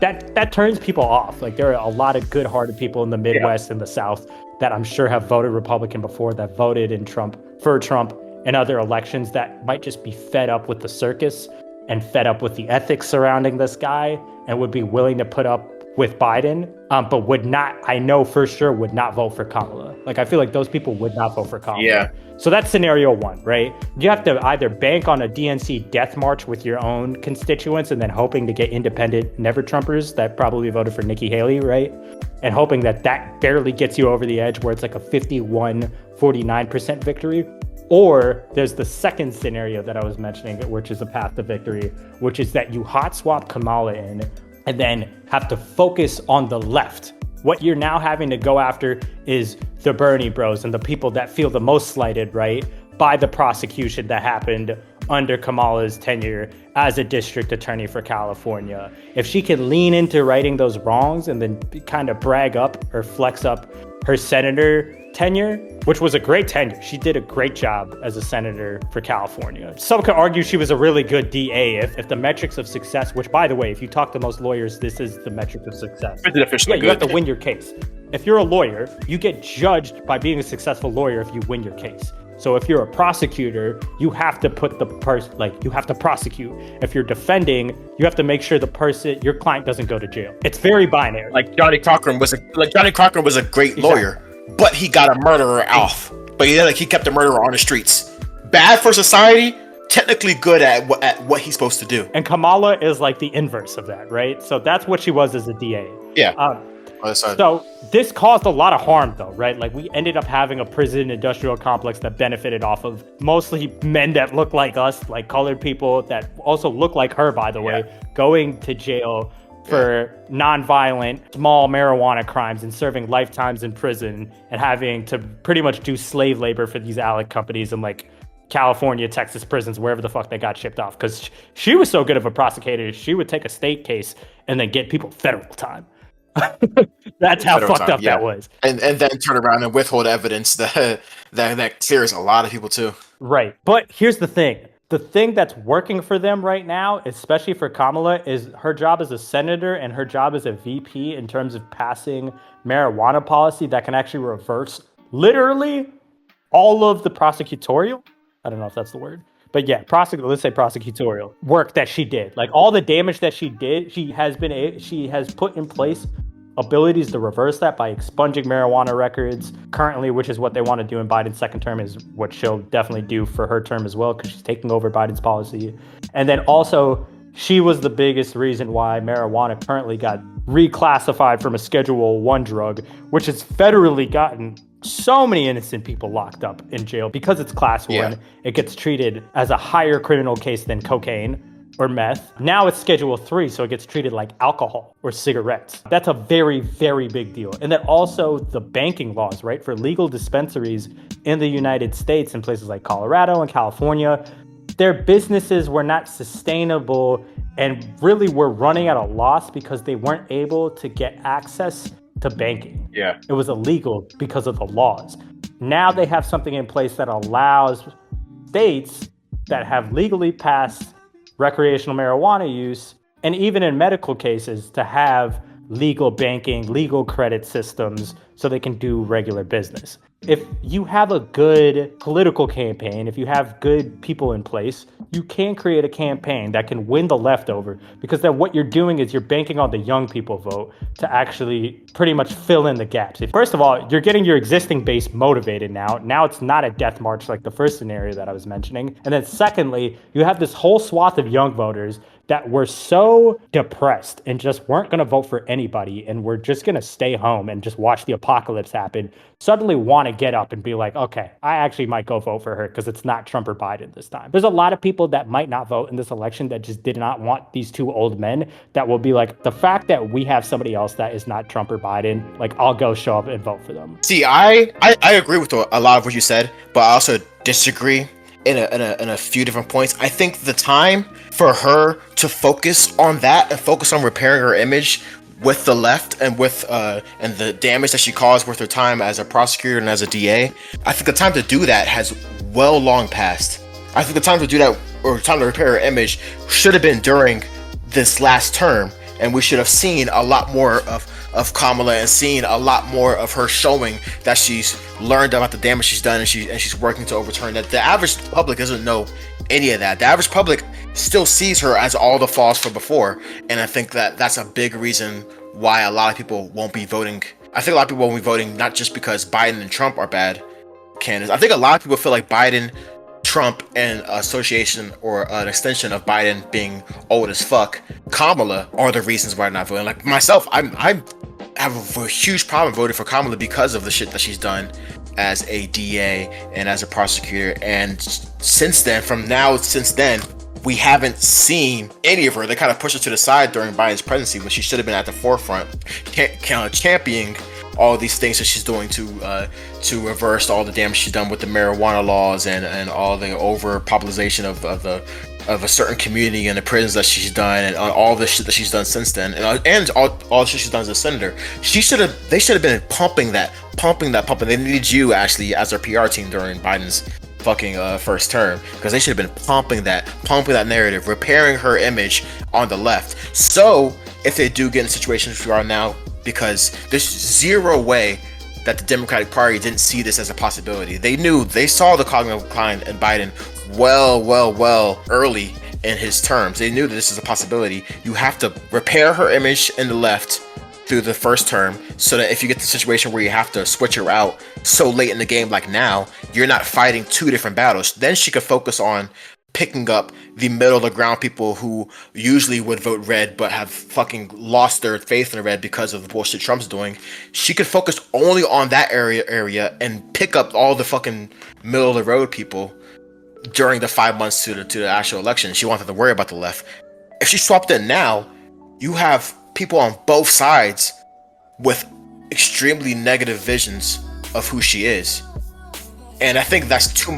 That turns people off. Like, there are a lot of good-hearted people in the Midwest and the South that I'm sure have voted Republican before, that voted for Trump in other elections, that might just be fed up with the circus and fed up with the ethics surrounding this guy and would be willing to put up with Biden, but would not, I know for sure, would not vote for Kamala. Like, I feel like those people would not vote for Kamala. Yeah. So that's scenario one, right? You have to either bank on a DNC death march with your own constituents and then hoping to get independent never-Trumpers that probably voted for Nikki Haley, right? And hoping that that barely gets you over the edge where it's like a 51-49% victory. Or there's the second scenario that I was mentioning, which is a path to victory, which is that you hot swap Kamala in and then have to focus on the left. What you're now having to go after is the Bernie bros and the people that feel the most slighted, right, by the prosecution that happened under Kamala's tenure as a district attorney for California. If she can lean into righting those wrongs and then kind of brag up or flex up her senator tenure, which was a great tenure. She did a great job as a senator for California. Some could argue she was a really good DA if the metrics of success, which, by the way, if you talk to most lawyers, this is the metric of success. Yeah, you have to win your case. If you're a lawyer, you get judged by being a successful lawyer if you win your case. So if you're a prosecutor, you have to put the person, you have to prosecute. If you're defending, you have to make sure your client doesn't go to jail. It's very binary. Like Johnny Cochran was a great lawyer, but he got a murderer off. But he kept the murderer on the streets. Bad for society, technically good at what he's supposed to do. And Kamala is like the inverse of that, right? So that's what she was as a DA. Yeah. So this caused a lot of harm, though, right? Like, we ended up having a prison industrial complex that benefited off of mostly men that look like us, like colored people that also look like her, by the way, going to jail for nonviolent small marijuana crimes and serving lifetimes in prison and having to pretty much do slave labor for these ALEC companies and California, Texas prisons, wherever the fuck they got shipped off. Because she was so good of a prosecutor, she would take a state case and then get people federal time. That's how fucked up that was. And then turn around and withhold evidence that clears a lot of people too. Right. But here's the thing. The thing that's working for them right now, especially for Kamala, is her job as a senator and her job as a VP in terms of passing marijuana policy that can actually reverse literally all of the prosecutorial. I don't know if that's the word. But yeah, let's say prosecutorial work that she did. Like all the damage that she did, she has put in place abilities to reverse that by expunging marijuana records currently, which is what they want to do in Biden's second term, is what she'll definitely do for her term as well, because she's taking over Biden's policy. And then also, she was the biggest reason why marijuana currently got reclassified from a Schedule 1 drug, which has federally gotten so many innocent people locked up in jail because it's Class 1. It gets treated as a higher criminal case than cocaine or meth. Now it's Schedule 3, so it gets treated like alcohol or cigarettes. That's a very, very big deal. And then also the banking laws, right? For legal dispensaries in the United States in places like Colorado and California, their businesses were not sustainable and really were running at a loss because they weren't able to get access to banking. Yeah. It was illegal because of the laws. Now they have something in place that allows states that have legally passed recreational marijuana use, and even in medical cases, to have legal banking, legal credit systems so they can do regular business. If you have a good political campaign, if you have good people in place, you can create a campaign that can win the leftover, because then what you're doing is you're banking on the young people vote to actually pretty much fill in the gaps. First of all, you're getting your existing base motivated now. Now it's not a death march like the first scenario that I was mentioning. And then secondly, you have this whole swath of young voters that were so depressed and just weren't going to vote for anybody and were just going to stay home and just watch the apocalypse happen, suddenly want to get up and be like, okay, I actually might go vote for her because it's not Trump or Biden this time. There's a lot of people that might not vote in this election that just did not want these two old men, that will be like, the fact that we have somebody else that is not Trump or Biden, like, I'll go show up and vote for them. See, I agree with a lot of what you said, but I also disagree in a few different points. I think the time for her to focus on that and focus on repairing her image with the left and with and the damage that she caused with her time as a prosecutor and as a DA, I think the time to do that has well long passed. I think the time to do that, or time to repair her image, should have been during this last term, and we should have seen a lot more of Kamala and seen a lot more of her showing that she's learned about the damage she's done and she's working to overturn that. The average public doesn't know any of that. The average public still sees her as all the flaws from before, and I think that that's a big reason why a lot of people won't be voting. I think a lot of people won't be voting not just because Biden and Trump are bad candidates. I think a lot of people feel like Biden, Trump, and association or an extension of Biden being old as fuck, Kamala, are the reasons why I'm not voting. Like myself, I have a huge problem voting for Kamala because of the shit that she's done as a DA and as a prosecutor. And since then, we haven't seen any of her. They kind of pushed her to the side during Biden's presidency when she should have been at the forefront, championing all these things that she's doing to reverse all the damage she's done with the marijuana laws and all the overpopulation of a certain community and the prisons that she's done, and all the shit that she's done since then, and all the shit she's done as a senator. They should have been pumping that. They needed you actually as our PR team during Biden's fucking first term, because they should have been pumping that narrative, repairing her image on the left. So if they do get in situations which we are now, because there's zero way that the Democratic Party didn't see this as a possibility. They saw the cognitive decline in Biden well early in his terms. They knew that this is a possibility. You have to repair her image in the left through the first term, so that if you get the situation where you have to switch her out so late in the game like now, you're not fighting two different battles. Then she could focus on picking up the middle of the ground people who usually would vote red but have fucking lost their faith in the red because of the bullshit Trump's doing. She could focus only on that area and pick up all the fucking middle of the road people during the 5 months to the actual election. She wanted to worry about the left. If she swapped in now, you have people on both sides with extremely negative visions of who she is. And I think that's too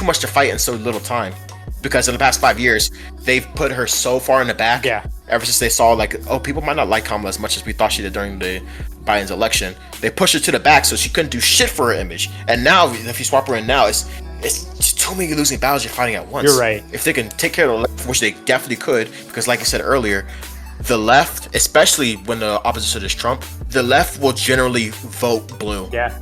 much to fight in so little time. Because in the past 5 years, they've put her so far in the back. Yeah. Ever since they saw like, oh, people might not like Kamala as much as we thought she did during the Biden's election. They pushed her to the back so she couldn't do shit for her image. And now, if you swap her in now, it's just too many losing battles you're fighting at once. You're right. If they can take care of the left, which they definitely could, because like I said earlier, the left, especially when the opposition is Trump, the left will generally vote blue. Yeah.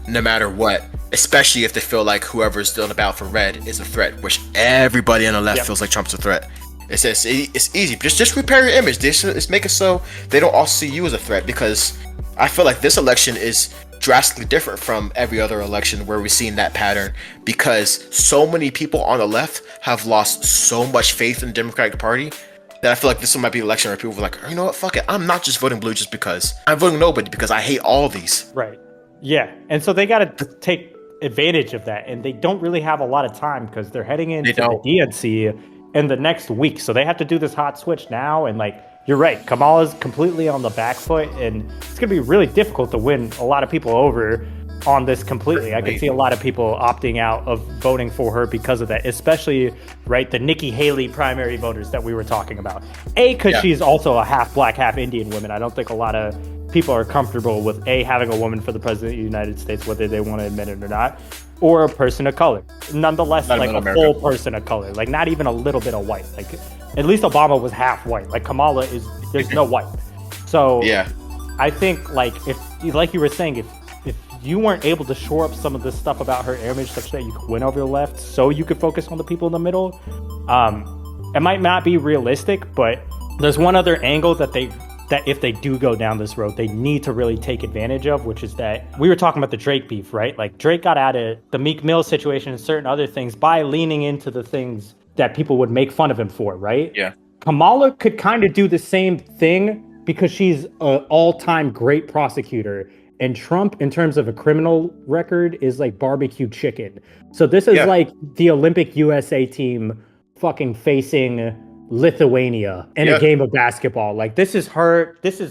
No matter what. Especially if they feel like whoever's still in the battle for red is a threat, which everybody on the left feels like Trump's a threat. It's easy. Just repair your image. Just make it so they don't all see you as a threat, because I feel like this election is drastically different from every other election where we've seen that pattern, because so many people on the left have lost so much faith in the Democratic Party that I feel like this might be an election where people are like, oh, you know what, fuck it. I'm not just voting blue just because. I'm voting nobody because I hate all of these. Right. Yeah. And so they got to take advantage of that, and they don't really have a lot of time because they're heading into the DNC in the next week, so they have to do this hot switch now. And like, you're right, Kamala's completely on the back foot, and it's gonna be really difficult to win a lot of people over on this completely. I can see a lot of people opting out of voting for her because of that, especially the Nikki Haley primary voters that we were talking about. Because she's also a half black, half Indian woman. I don't think a lot of people are comfortable with having a woman for the president of the United States, whether they want to admit it or not, or a person of color. Nonetheless, like a full person of color, like not even a little bit of white. Like at least Obama was half white. Like Kamala there's no white. So I think like if you were saying, if you weren't able to shore up some of this stuff about her image such that you could win over the left, so you could focus on the people in the middle, it might not be realistic, but there's one other angle that if they do go down this road, they need to really take advantage of, which is that we were talking about the Drake beef, right? Like Drake got out of the Meek Mill situation and certain other things by leaning into the things that people would make fun of him for, right? Yeah. Kamala could kind of do the same thing because she's an all-time great prosecutor. And Trump, in terms of a criminal record, is like barbecue chicken. So this is like the Olympic USA team fucking facing Lithuania in a game of basketball. Like this is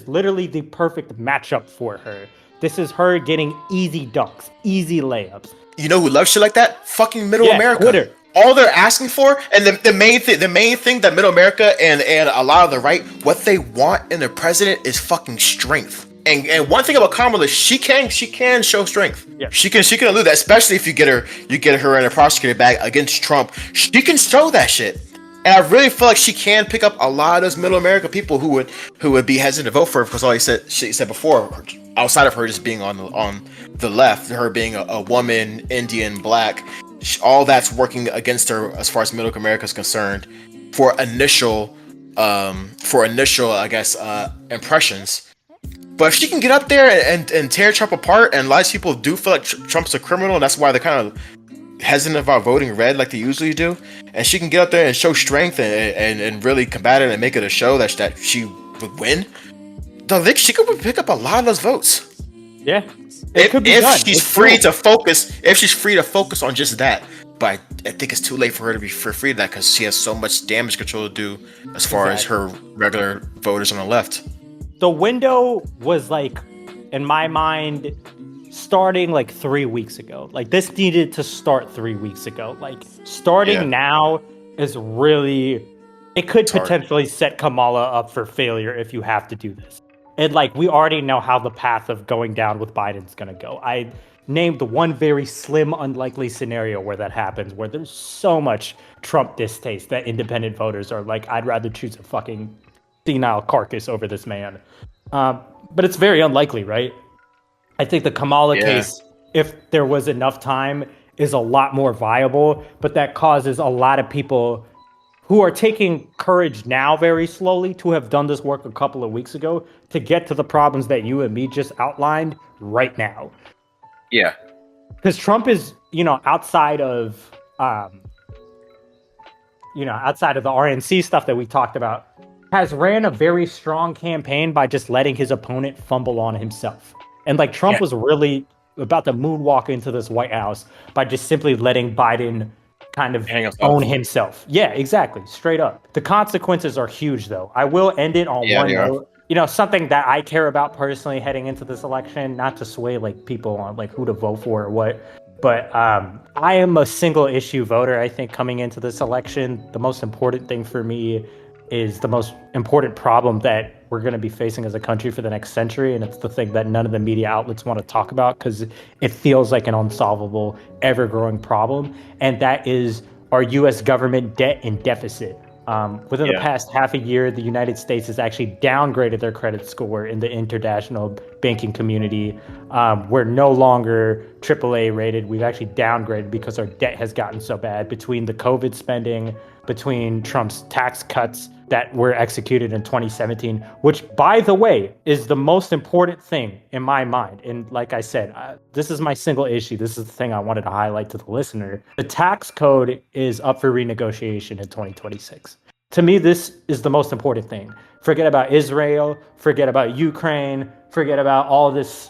literally the perfect matchup for her. This is her getting easy dunks, easy layups. You know who loves shit like that? Fucking Middle America. Twitter. All they're asking for, and the main thing that Middle America and a lot of the right, what they want in their president is fucking strength. And one thing about Kamala, she can show strength. Yeah. She can elude that, especially if you get her in a prosecutor bag against Trump. She can show that shit. And I really feel like she can pick up a lot of those Middle America people who would be hesitant to vote for her, because she said before, outside of her just being on the left, her being a woman, Indian, black, all that's working against her as far as Middle America is concerned for initial I guess impressions. But if she can get up there and tear Trump apart, and a lot of people do feel like Trump's a criminal, and that's why they're kind of hesitant about voting red like they usually do, and she can get up there and show strength and really combat it and make it a show that she would win, she could pick up a lot of those votes. Yeah. If she's free to focus on just that. But I think it's too late for her to be free of that, because she has so much damage control to do as far as her regular voters on the left. The window was like, in my mind, starting like 3 weeks ago. Like this needed to start 3 weeks ago. Like starting now is really, it could potentially set Kamala up for failure if you have to do this. And like, we already know how the path of going down with Biden's gonna go. I named the one very slim, unlikely scenario where that happens, where there's so much Trump distaste that independent voters are like, I'd rather choose a fucking senile carcass over this man. But it's very unlikely, right? I think the Kamala case, if there was enough time, is a lot more viable, but that causes a lot of people who are taking courage now very slowly to have done this work a couple of weeks ago to get to the problems that you and me just outlined right now. Yeah. Because Trump is, outside of the RNC stuff that we talked about, has ran a very strong campaign by just letting his opponent fumble on himself. And like Trump was really about to moonwalk into this White House by just simply letting Biden kind of own himself. Yeah, exactly. Straight up. The consequences are huge, though. I will end it on one note. Something that I care about personally heading into this election, not to sway like people on like who to vote for or what. But I am a single issue voter. I think coming into this election, the most important thing for me is the most important problem that we're going to be facing as a country for the next century. And it's the thing that none of the media outlets want to talk about because it feels like an unsolvable, ever-growing problem. And that is our U.S. government debt and deficit. Within the past half a year, the United States has actually downgraded their credit score in the international banking community. We're no longer AAA rated. We've actually downgraded because our debt has gotten so bad between the COVID spending, between Trump's tax cuts that were executed in 2017, which, by the way, is the most important thing in my mind. And like I said, this is my single issue. This is the thing I wanted to highlight to the listener. The tax code is up for renegotiation in 2026. To me, this is the most important thing. Forget about Israel, forget about Ukraine, forget about all this,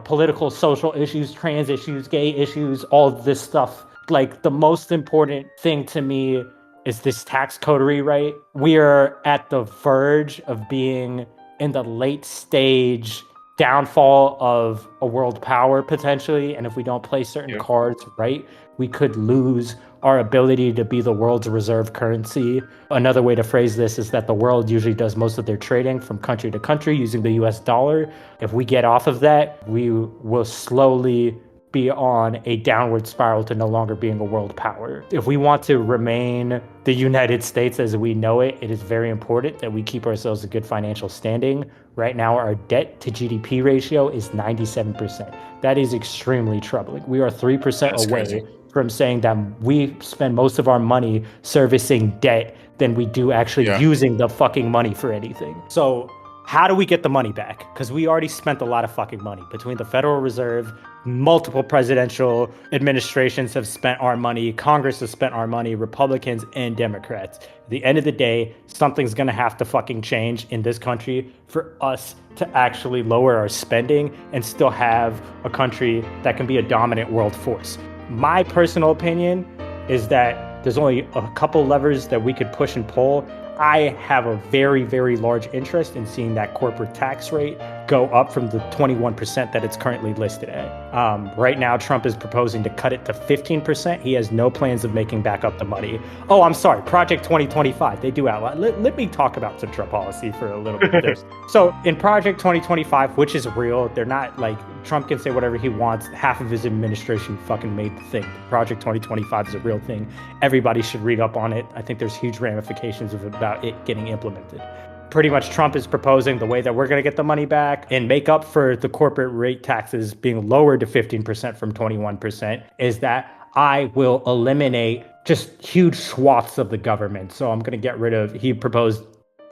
political, social issues, trans issues, gay issues, all of this stuff. Like, the most important thing to me is this tax code rewrite. We are at the verge of being in the late stage downfall of a world power potentially. And if we don't play certain cards right, we could lose our ability to be the world's reserve currency. Another way to phrase this is that the world usually does most of their trading from country to country using the US dollar. If we get off of that, we will slowly be on a downward spiral to no longer being a world power. If we want to remain the United States as we know it, it is very important that we keep ourselves a good financial standing. Right now, our debt to GDP ratio is 97%. That is extremely troubling. We are 3% away from saying that we spend most of our money servicing debt than we do actually using the fucking money for anything. So how do we get the money back? Because we already spent a lot of fucking money between the Federal Reserve. Multiple presidential administrations have spent our money. Congress has spent our money, Republicans and Democrats. At the end of the day, something's going to have to fucking change in this country for us to actually lower our spending and still have a country that can be a dominant world force. My personal opinion is that there's only a couple levers that we could push and pull. I have a very, very large interest in seeing that corporate tax rate go up from the 21% that it's currently listed at. Right now, Trump is proposing to cut it to 15%. He has no plans of making back up the money. Oh, I'm sorry, Project 2025, they do outline. Let me talk about some Trump policy for a little bit. So in Project 2025, which is real, they're not like, Trump can say whatever he wants. Half of his administration fucking made the thing. Project 2025 is a real thing. Everybody should read up on it. I think there's huge ramifications about it getting implemented. Pretty much Trump is proposing the way that we're going to get the money back and make up for the corporate rate taxes being lowered to 15% from 21% is that I will eliminate just huge swaths of the government. So I'm going to get rid of, he proposed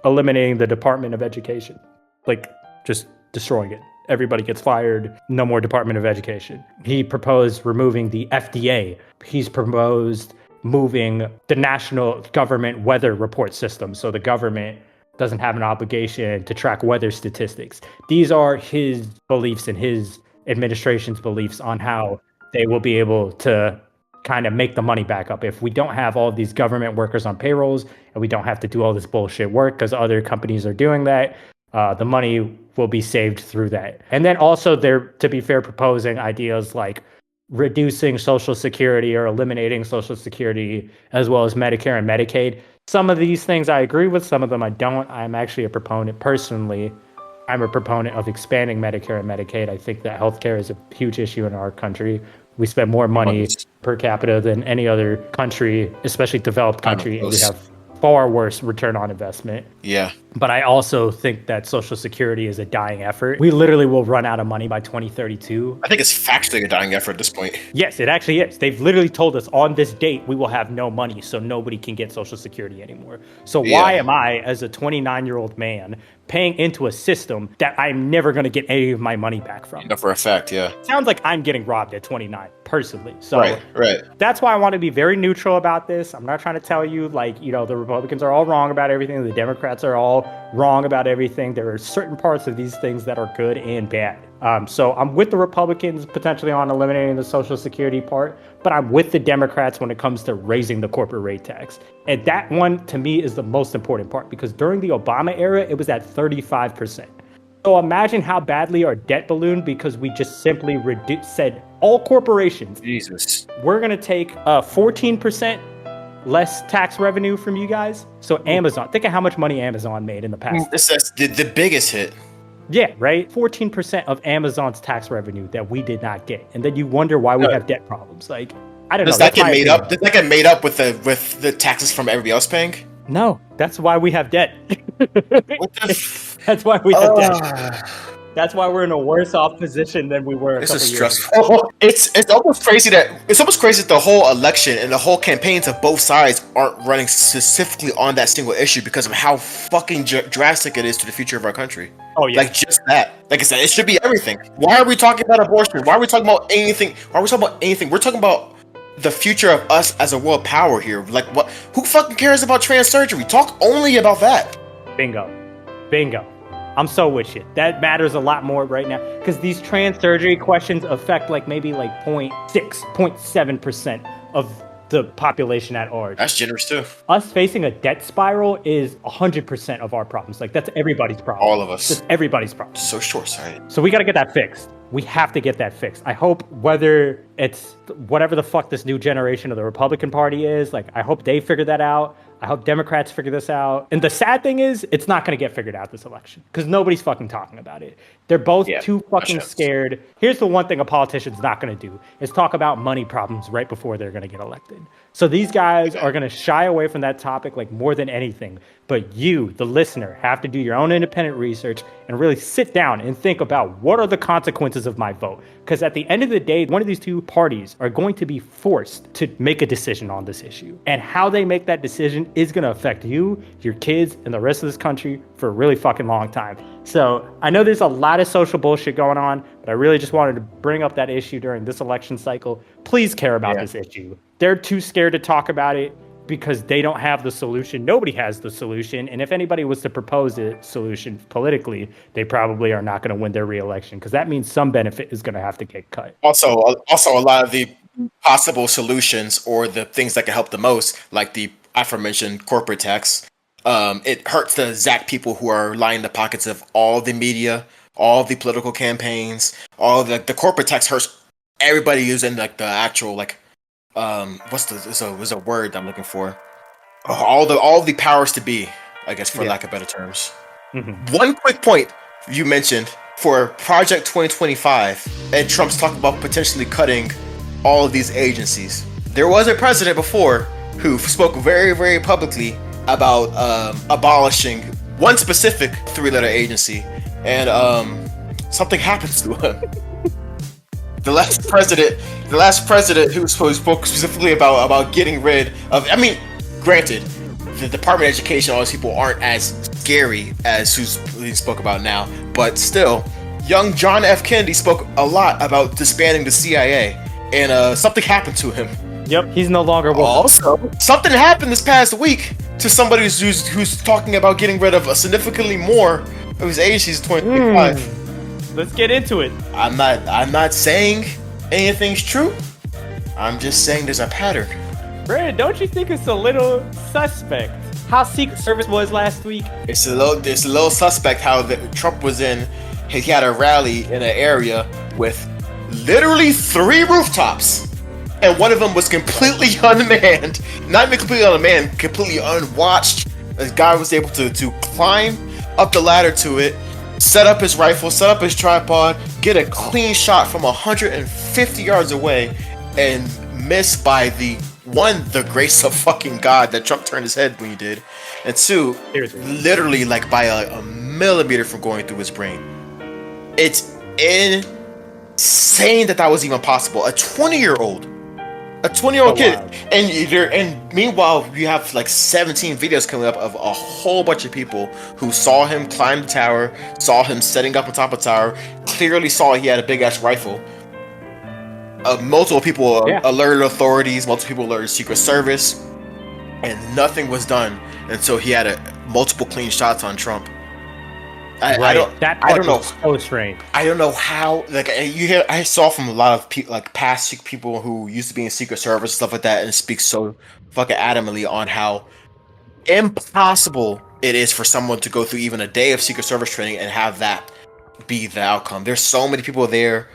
eliminating the Department of Education, like just destroying it. Everybody gets fired. No more Department of Education. He proposed removing the FDA. He's proposed moving the national government weather report system. So the government doesn't have an obligation to track weather statistics. These are his beliefs and his administration's beliefs on how they will be able to kind of make the money back up. If we don't have all of these government workers on payrolls and we don't have to do all this bullshit work because other companies are doing that, the money will be saved through that. And then also they're, to be fair, proposing ideas like reducing Social Security or eliminating Social Security as well as Medicare and Medicaid. Some of these things I agree with, some of them I don't. I'm actually a proponent, personally, I'm a proponent of expanding Medicare and Medicaid. I think that healthcare is a huge issue in our country. We spend more money per capita than any other country, especially developed country, and we have far worse return on investment. Yeah. But I also think that Social Security is a dying effort. We literally will run out of money by 2032. I think it's factually a dying effort at this point. Yes, it actually is. They've literally told us on this date, we will have no money, so nobody can get Social Security anymore. So why am I, as a 29-year-old man, paying into a system that I'm never going to get any of my money back from? No, for a fact, yeah. Sounds like I'm getting robbed at 29, personally. So right. That's why I want to be very neutral about this. I'm not trying to tell you, like, you know, the Republicans are all wrong about everything. The Democrats are all wrong about everything. There are certain parts of these things that are good and bad. So I'm with the Republicans potentially on eliminating the Social Security part, but I'm with the Democrats when it comes to raising the corporate rate tax. And that one, to me, is the most important part, because during the Obama era, it was at 35%. So imagine how badly our debt ballooned because we just simply said, all corporations. Jesus. We're going to take 14% less tax revenue from you guys. So Amazon, think of how much money Amazon made in the past. That's the biggest hit. Yeah, right? 14% of Amazon's tax revenue that we did not get. And then you wonder why we have debt problems. Like, I don't know. Does that get made up? Does that get made up with the taxes from everybody else paying? No, that's why we have debt. That's why we have debt. That's why we're in a worse off position than we were. This is stressful. It's almost crazy that the whole election and the whole campaigns of both sides aren't running specifically on that single issue because of how fucking drastic it is to the future of our country. Oh yeah, like just that. Like I said, it should be everything. Why are we talking about abortion? Why are we talking about anything? Why are we talking about anything? We're talking about the future of us as a world power here. Like what? Who fucking cares about trans surgery? Talk only about that. Bingo. I'm so with you. That matters a lot more right now because these trans surgery questions affect maybe 0.7% of the population at large. That's generous too. Us facing a debt spiral is 100% of our problems. That's everybody's problem. All of us. That's everybody's problem. So short-sighted. So we got to get that fixed. We have to get that fixed. I hope whether it's whatever the fuck this new generation of the Republican Party is, I hope they figure that out. I hope Democrats figure this out. And the sad thing is, it's not going to get figured out this election because nobody's fucking talking about it. They're both too fucking scared. Here's the one thing a politician's not going to do is talk about money problems right before they're going to get elected. So these guys are going to shy away from that topic more than anything. But you, the listener, have to do your own independent research and really sit down and think about what are the consequences of my vote. Because at the end of the day, one of these two parties are going to be forced to make a decision on this issue. And how they make that decision is going to affect you, your kids, and the rest of this country for a really fucking long time. So I know there's a lot of social bullshit going on, but I really just wanted to bring up that issue during this election cycle. Please care about this issue. They're too scared to talk about it because they don't have the solution. Nobody has the solution. And if anybody was to propose a solution politically, they probably are not going to win their reelection because that means some benefit is going to have to get cut. Also, a lot of the possible solutions or the things that can help the most, like the aforementioned corporate tax, it hurts the exact people who are lining the pockets of all the media, all the political campaigns, all the corporate tax hurts everybody using the actual what's a word I'm looking for? All the powers to be, I guess, for lack of better terms. Mm-hmm. One quick point you mentioned for Project 2025, and Trump's talking about potentially cutting all of these agencies. There was a president before who spoke very, very publicly about abolishing one specific three-letter agency, and something happens to him. The last president who spoke specifically about getting rid of. I mean, granted, the Department of Education, all these people aren't as scary as who he spoke about now, but still, young John F. Kennedy spoke a lot about disbanding the CIA, and something happened to him. Yep, he's no longer with us. Also, something happened this past week to somebody who's talking about getting rid of significantly more of his agencies in 2025. Let's get into it. I'm not saying anything's true. I'm just saying there's a pattern. Brandon, don't you think it's a little suspect how Secret Service was last week? It's a little suspect how Trump was in. He had a rally in an area with literally 3 rooftops, and one of them was completely unmanned. Not even completely unmanned, completely unwatched. This guy was able to climb up the ladder to it, set up his rifle, set up his tripod, get a clean shot from 150 yards away, and miss by the grace of fucking God that Trump turned his head when he did, and 2, literally by a millimeter from going through his brain. It's insane that was even possible. A 20-year-old kid, wow. and meanwhile you have 17 videos coming up of a whole bunch of people who saw him climb the tower, saw him setting up on top of the tower, clearly saw he had a big ass rifle. Multiple people alerted authorities, multiple people alerted Secret Service, and nothing was done until he had multiple clean shots on Trump. I don't know. So strange. I don't know how. I saw from a lot of people, past people who used to be in Secret Service and stuff like that, and speak so fucking adamantly on how impossible it is for someone to go through even a day of Secret Service training and have that be the outcome. There's so many people there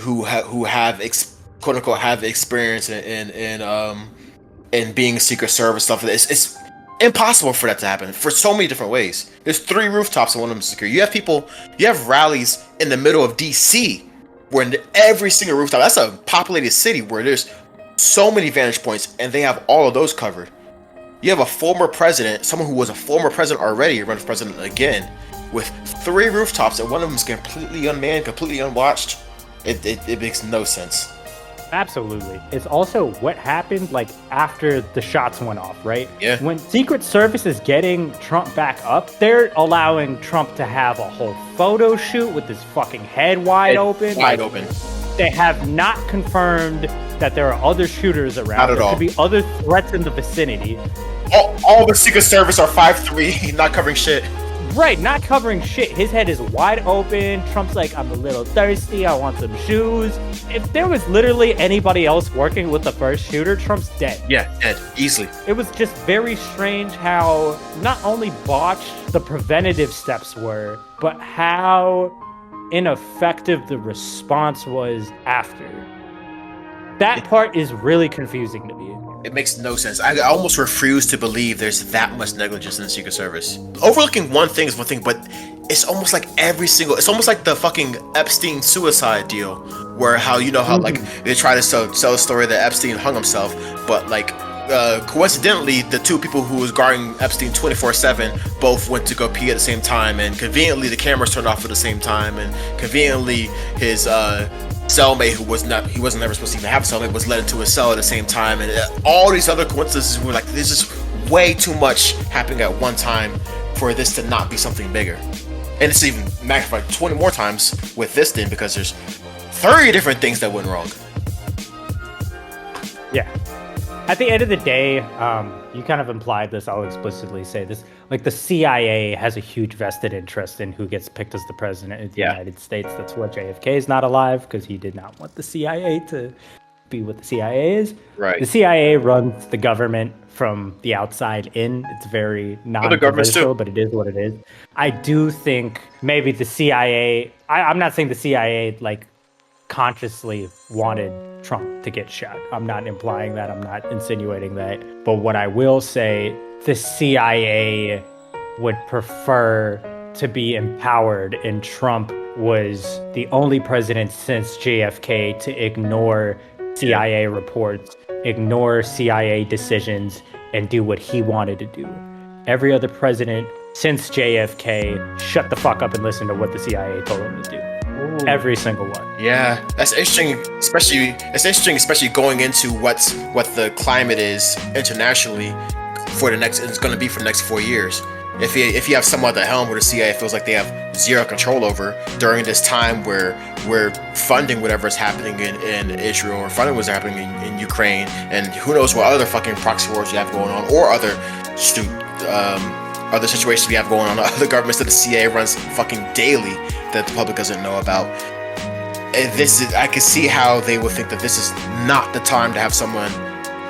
quote unquote have experience in being Secret Service stuff. It's impossible for that to happen for so many different ways. There's 3 rooftops and one of them is secure. You have rallies in the middle of DC where in every single rooftop, that's a populated city where there's so many vantage points and they have all of those covered. You have a former president, someone who was a former president already, running for president again, with 3 rooftops and one of them is completely unmanned, completely unwatched. It makes no sense. Absolutely. It's also what happened like after the shots went off, right? Yeah. When Secret Service is getting Trump back up, they're allowing Trump to have a whole photo shoot with his fucking head wide open. Wide open. They have not confirmed that there are other shooters around. Not at all. There could be other threats in the vicinity. All the Secret Service are 5'3", not covering shit. Right, not covering shit. His head is wide open. Trump's like, I'm a little thirsty. I want some shoes. If there was literally anybody else working with the first shooter, Trump's dead. Yeah, dead. Easily. It was just very strange how not only botched the preventative steps were, but how ineffective the response was after. That part is really confusing to me. It makes no sense. I almost refuse to believe there's that much negligence in the Secret Service. Overlooking one thing is one thing, but it's almost like it's almost like the fucking Epstein suicide deal, where how like they try to sell a story that Epstein hung himself, but like coincidentally, the 2 people who was guarding Epstein 24/7 both went to go pee at the same time, and conveniently the cameras turned off at the same time, and conveniently his cellmate, who wasn't never supposed to even have a cellmate, was led into his cell at the same time, and all these other coincidences were like, this is way too much happening at one time for this to not be something bigger. And it's even magnified 20 more times with this thing because there's 30 different things that went wrong. Yeah. At the end of the day, you kind of implied this, I'll explicitly say this, like the CIA has a huge vested interest in who gets picked as the president of the United States. That's why JFK is not alive, because he did not want the CIA to be what the CIA is. Right. The CIA runs the government from the outside in. It's very non-conventional, but it is what it is. I do think maybe the CIA, I'm not saying the CIA like consciously wanted Trump to get shot. I'm not implying that. I'm not insinuating that. But what I will say, the CIA would prefer to be empowered, and Trump was the only president since JFK to ignore CIA reports, ignore CIA decisions, and do what he wanted to do. Every other president since JFK shut the fuck up and listened to what the CIA told him to do. Ooh. Every single one. Yeah, that's interesting. Especially going into what the climate is internationally for the next. It's going to be for the next 4 years. If you have someone at the helm where the CIA feels like they have zero control over during this time where we're funding whatever is happening in Israel, or funding what's happening in Ukraine, and who knows what other fucking proxy wars you have going on, or other situations we have going on, other governments that the CIA runs fucking daily that the public doesn't know about. And I can see how they would think that this is not the time to have someone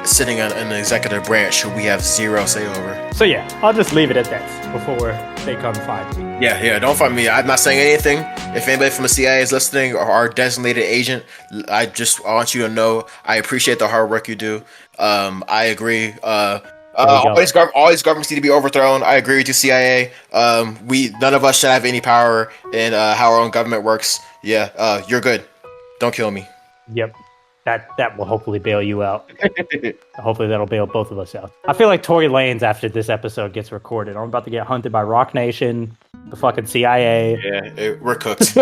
sitting in the executive branch who we have zero say over. So yeah, I'll just leave it at that before they come find me. Yeah, don't find me. I'm not saying anything. If anybody from the CIA is listening, or our designated agent, I want you to know I appreciate the hard work you do. I agree. All these governments need to be overthrown. I agree with you, CIA. None of us should have any power in how our own government works. Yeah, you're good. Don't kill me. Yep. That will hopefully bail you out. Hopefully that'll bail both of us out. I feel like Tory Lanez after this episode gets recorded. I'm about to get hunted by Rock Nation, the fucking CIA. Yeah, we're cooked.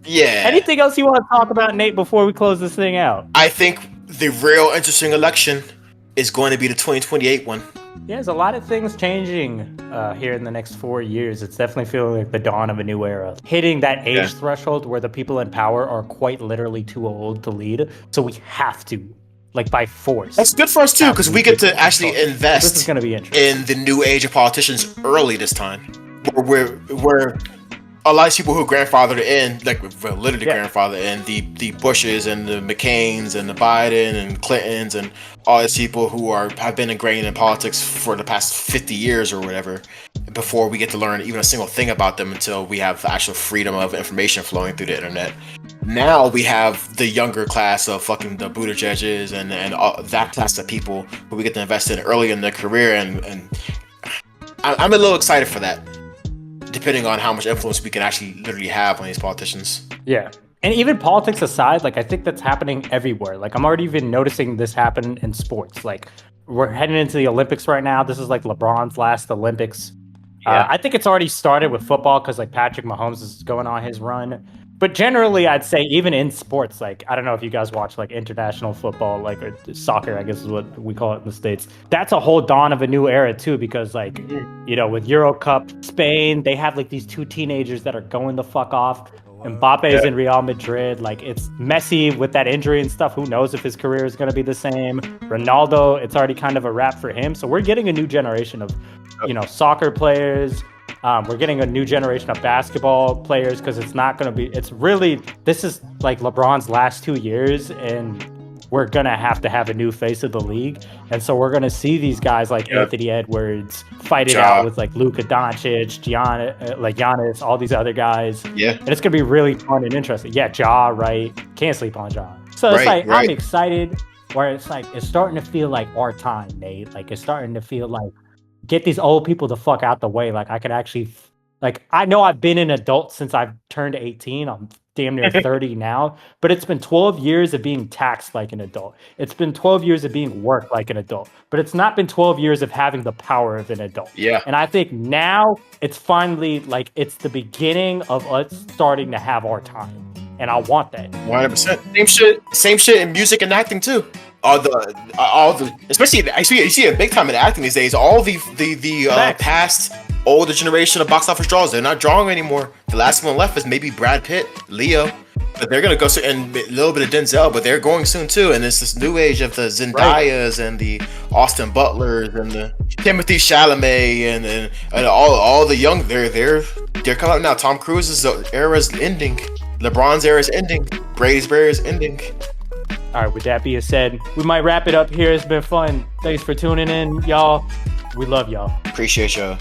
Yeah. Anything else you want to talk about, Nate, before we close this thing out? I think the real interesting election is going to be the 2028 one. Yeah, there's a lot of things changing here in the next 4 years. It's definitely feeling like the dawn of a new era. Hitting that age threshold where the people in power are quite literally too old to lead. So we have to, like by force. That's good for us too, because we get to actually invest this is gonna be interesting. In the new age of politicians early this time. Where a lot of people who grandfathered in, like literally grandfathered in, the Bushes and the McCains and the Biden and Clintons and all these people who have been ingrained in politics for the past 50 years or whatever, before we get to learn even a single thing about them until we have the actual freedom of information flowing through the internet. Now we have the younger class of fucking the Buttigiegs and all, that class of people who we get to invest in early in their career, and I'm a little excited for that, depending on how much influence we can actually literally have on these politicians. Yeah. And even politics aside, like I think that's happening everywhere. Like I'm already even noticing this happen in sports. Like we're heading into the Olympics right now. This is like LeBron's last Olympics. Yeah. I think it's already started with football because like Patrick Mahomes is going on his run. But generally, I'd say even in sports, like I don't know if you guys watch like international football, like or soccer, I guess is what we call it in the States. That's a whole dawn of a new era too, because like you know with Euro Cup, Spain, they have like these two teenagers that are going the fuck off. Mbappe's in Real Madrid. Like it's Messi with that injury and stuff. Who knows if his career is going to be the same? Ronaldo, it's already kind of a wrap for him. So we're getting a new generation of, you know, soccer players. We're getting a new generation of basketball players because it's not going to be. It's really this is like LeBron's last 2 years, and we're going to have a new face of the league. And so we're going to see these guys like Anthony Edwards fight it out with like Luka Doncic, Giannis, all these other guys. Yeah. And it's going to be really fun and interesting. Yeah, Ja, right? Can't sleep on Ja. So it's I'm excited where it's like, it's starting to feel like our time, Nate. Like it's starting to feel like, get these old people the fuck out the way. Like I could actually, like, I know I've been an adult since I've turned 18. I'm damn near 30 now, but it's been 12 years of being taxed like an adult. It's been 12 years of being worked like an adult, but it's not been 12 years of having the power of an adult. Yeah. And I think now it's finally like, it's the beginning of us starting to have our time. And I want that. 100%. Same shit in music and acting too. All the especially you see it big time in acting these days. All the past older generation of box office draws, they're not drawing anymore. The last one left is maybe Brad Pitt, Leo, but they're gonna go soon, and a little bit of Denzel, but they're going soon too. And it's this new age of the Zendayas and the Austin Butlers and the Timothy Chalamet and all the young. They're coming out now. Tom Cruise's era is ending. LeBron's era is ending. Brady's era is ending. All right, with that being said, we might wrap it up here. It's been fun. Thanks for tuning in, y'all. We love y'all. Appreciate y'all.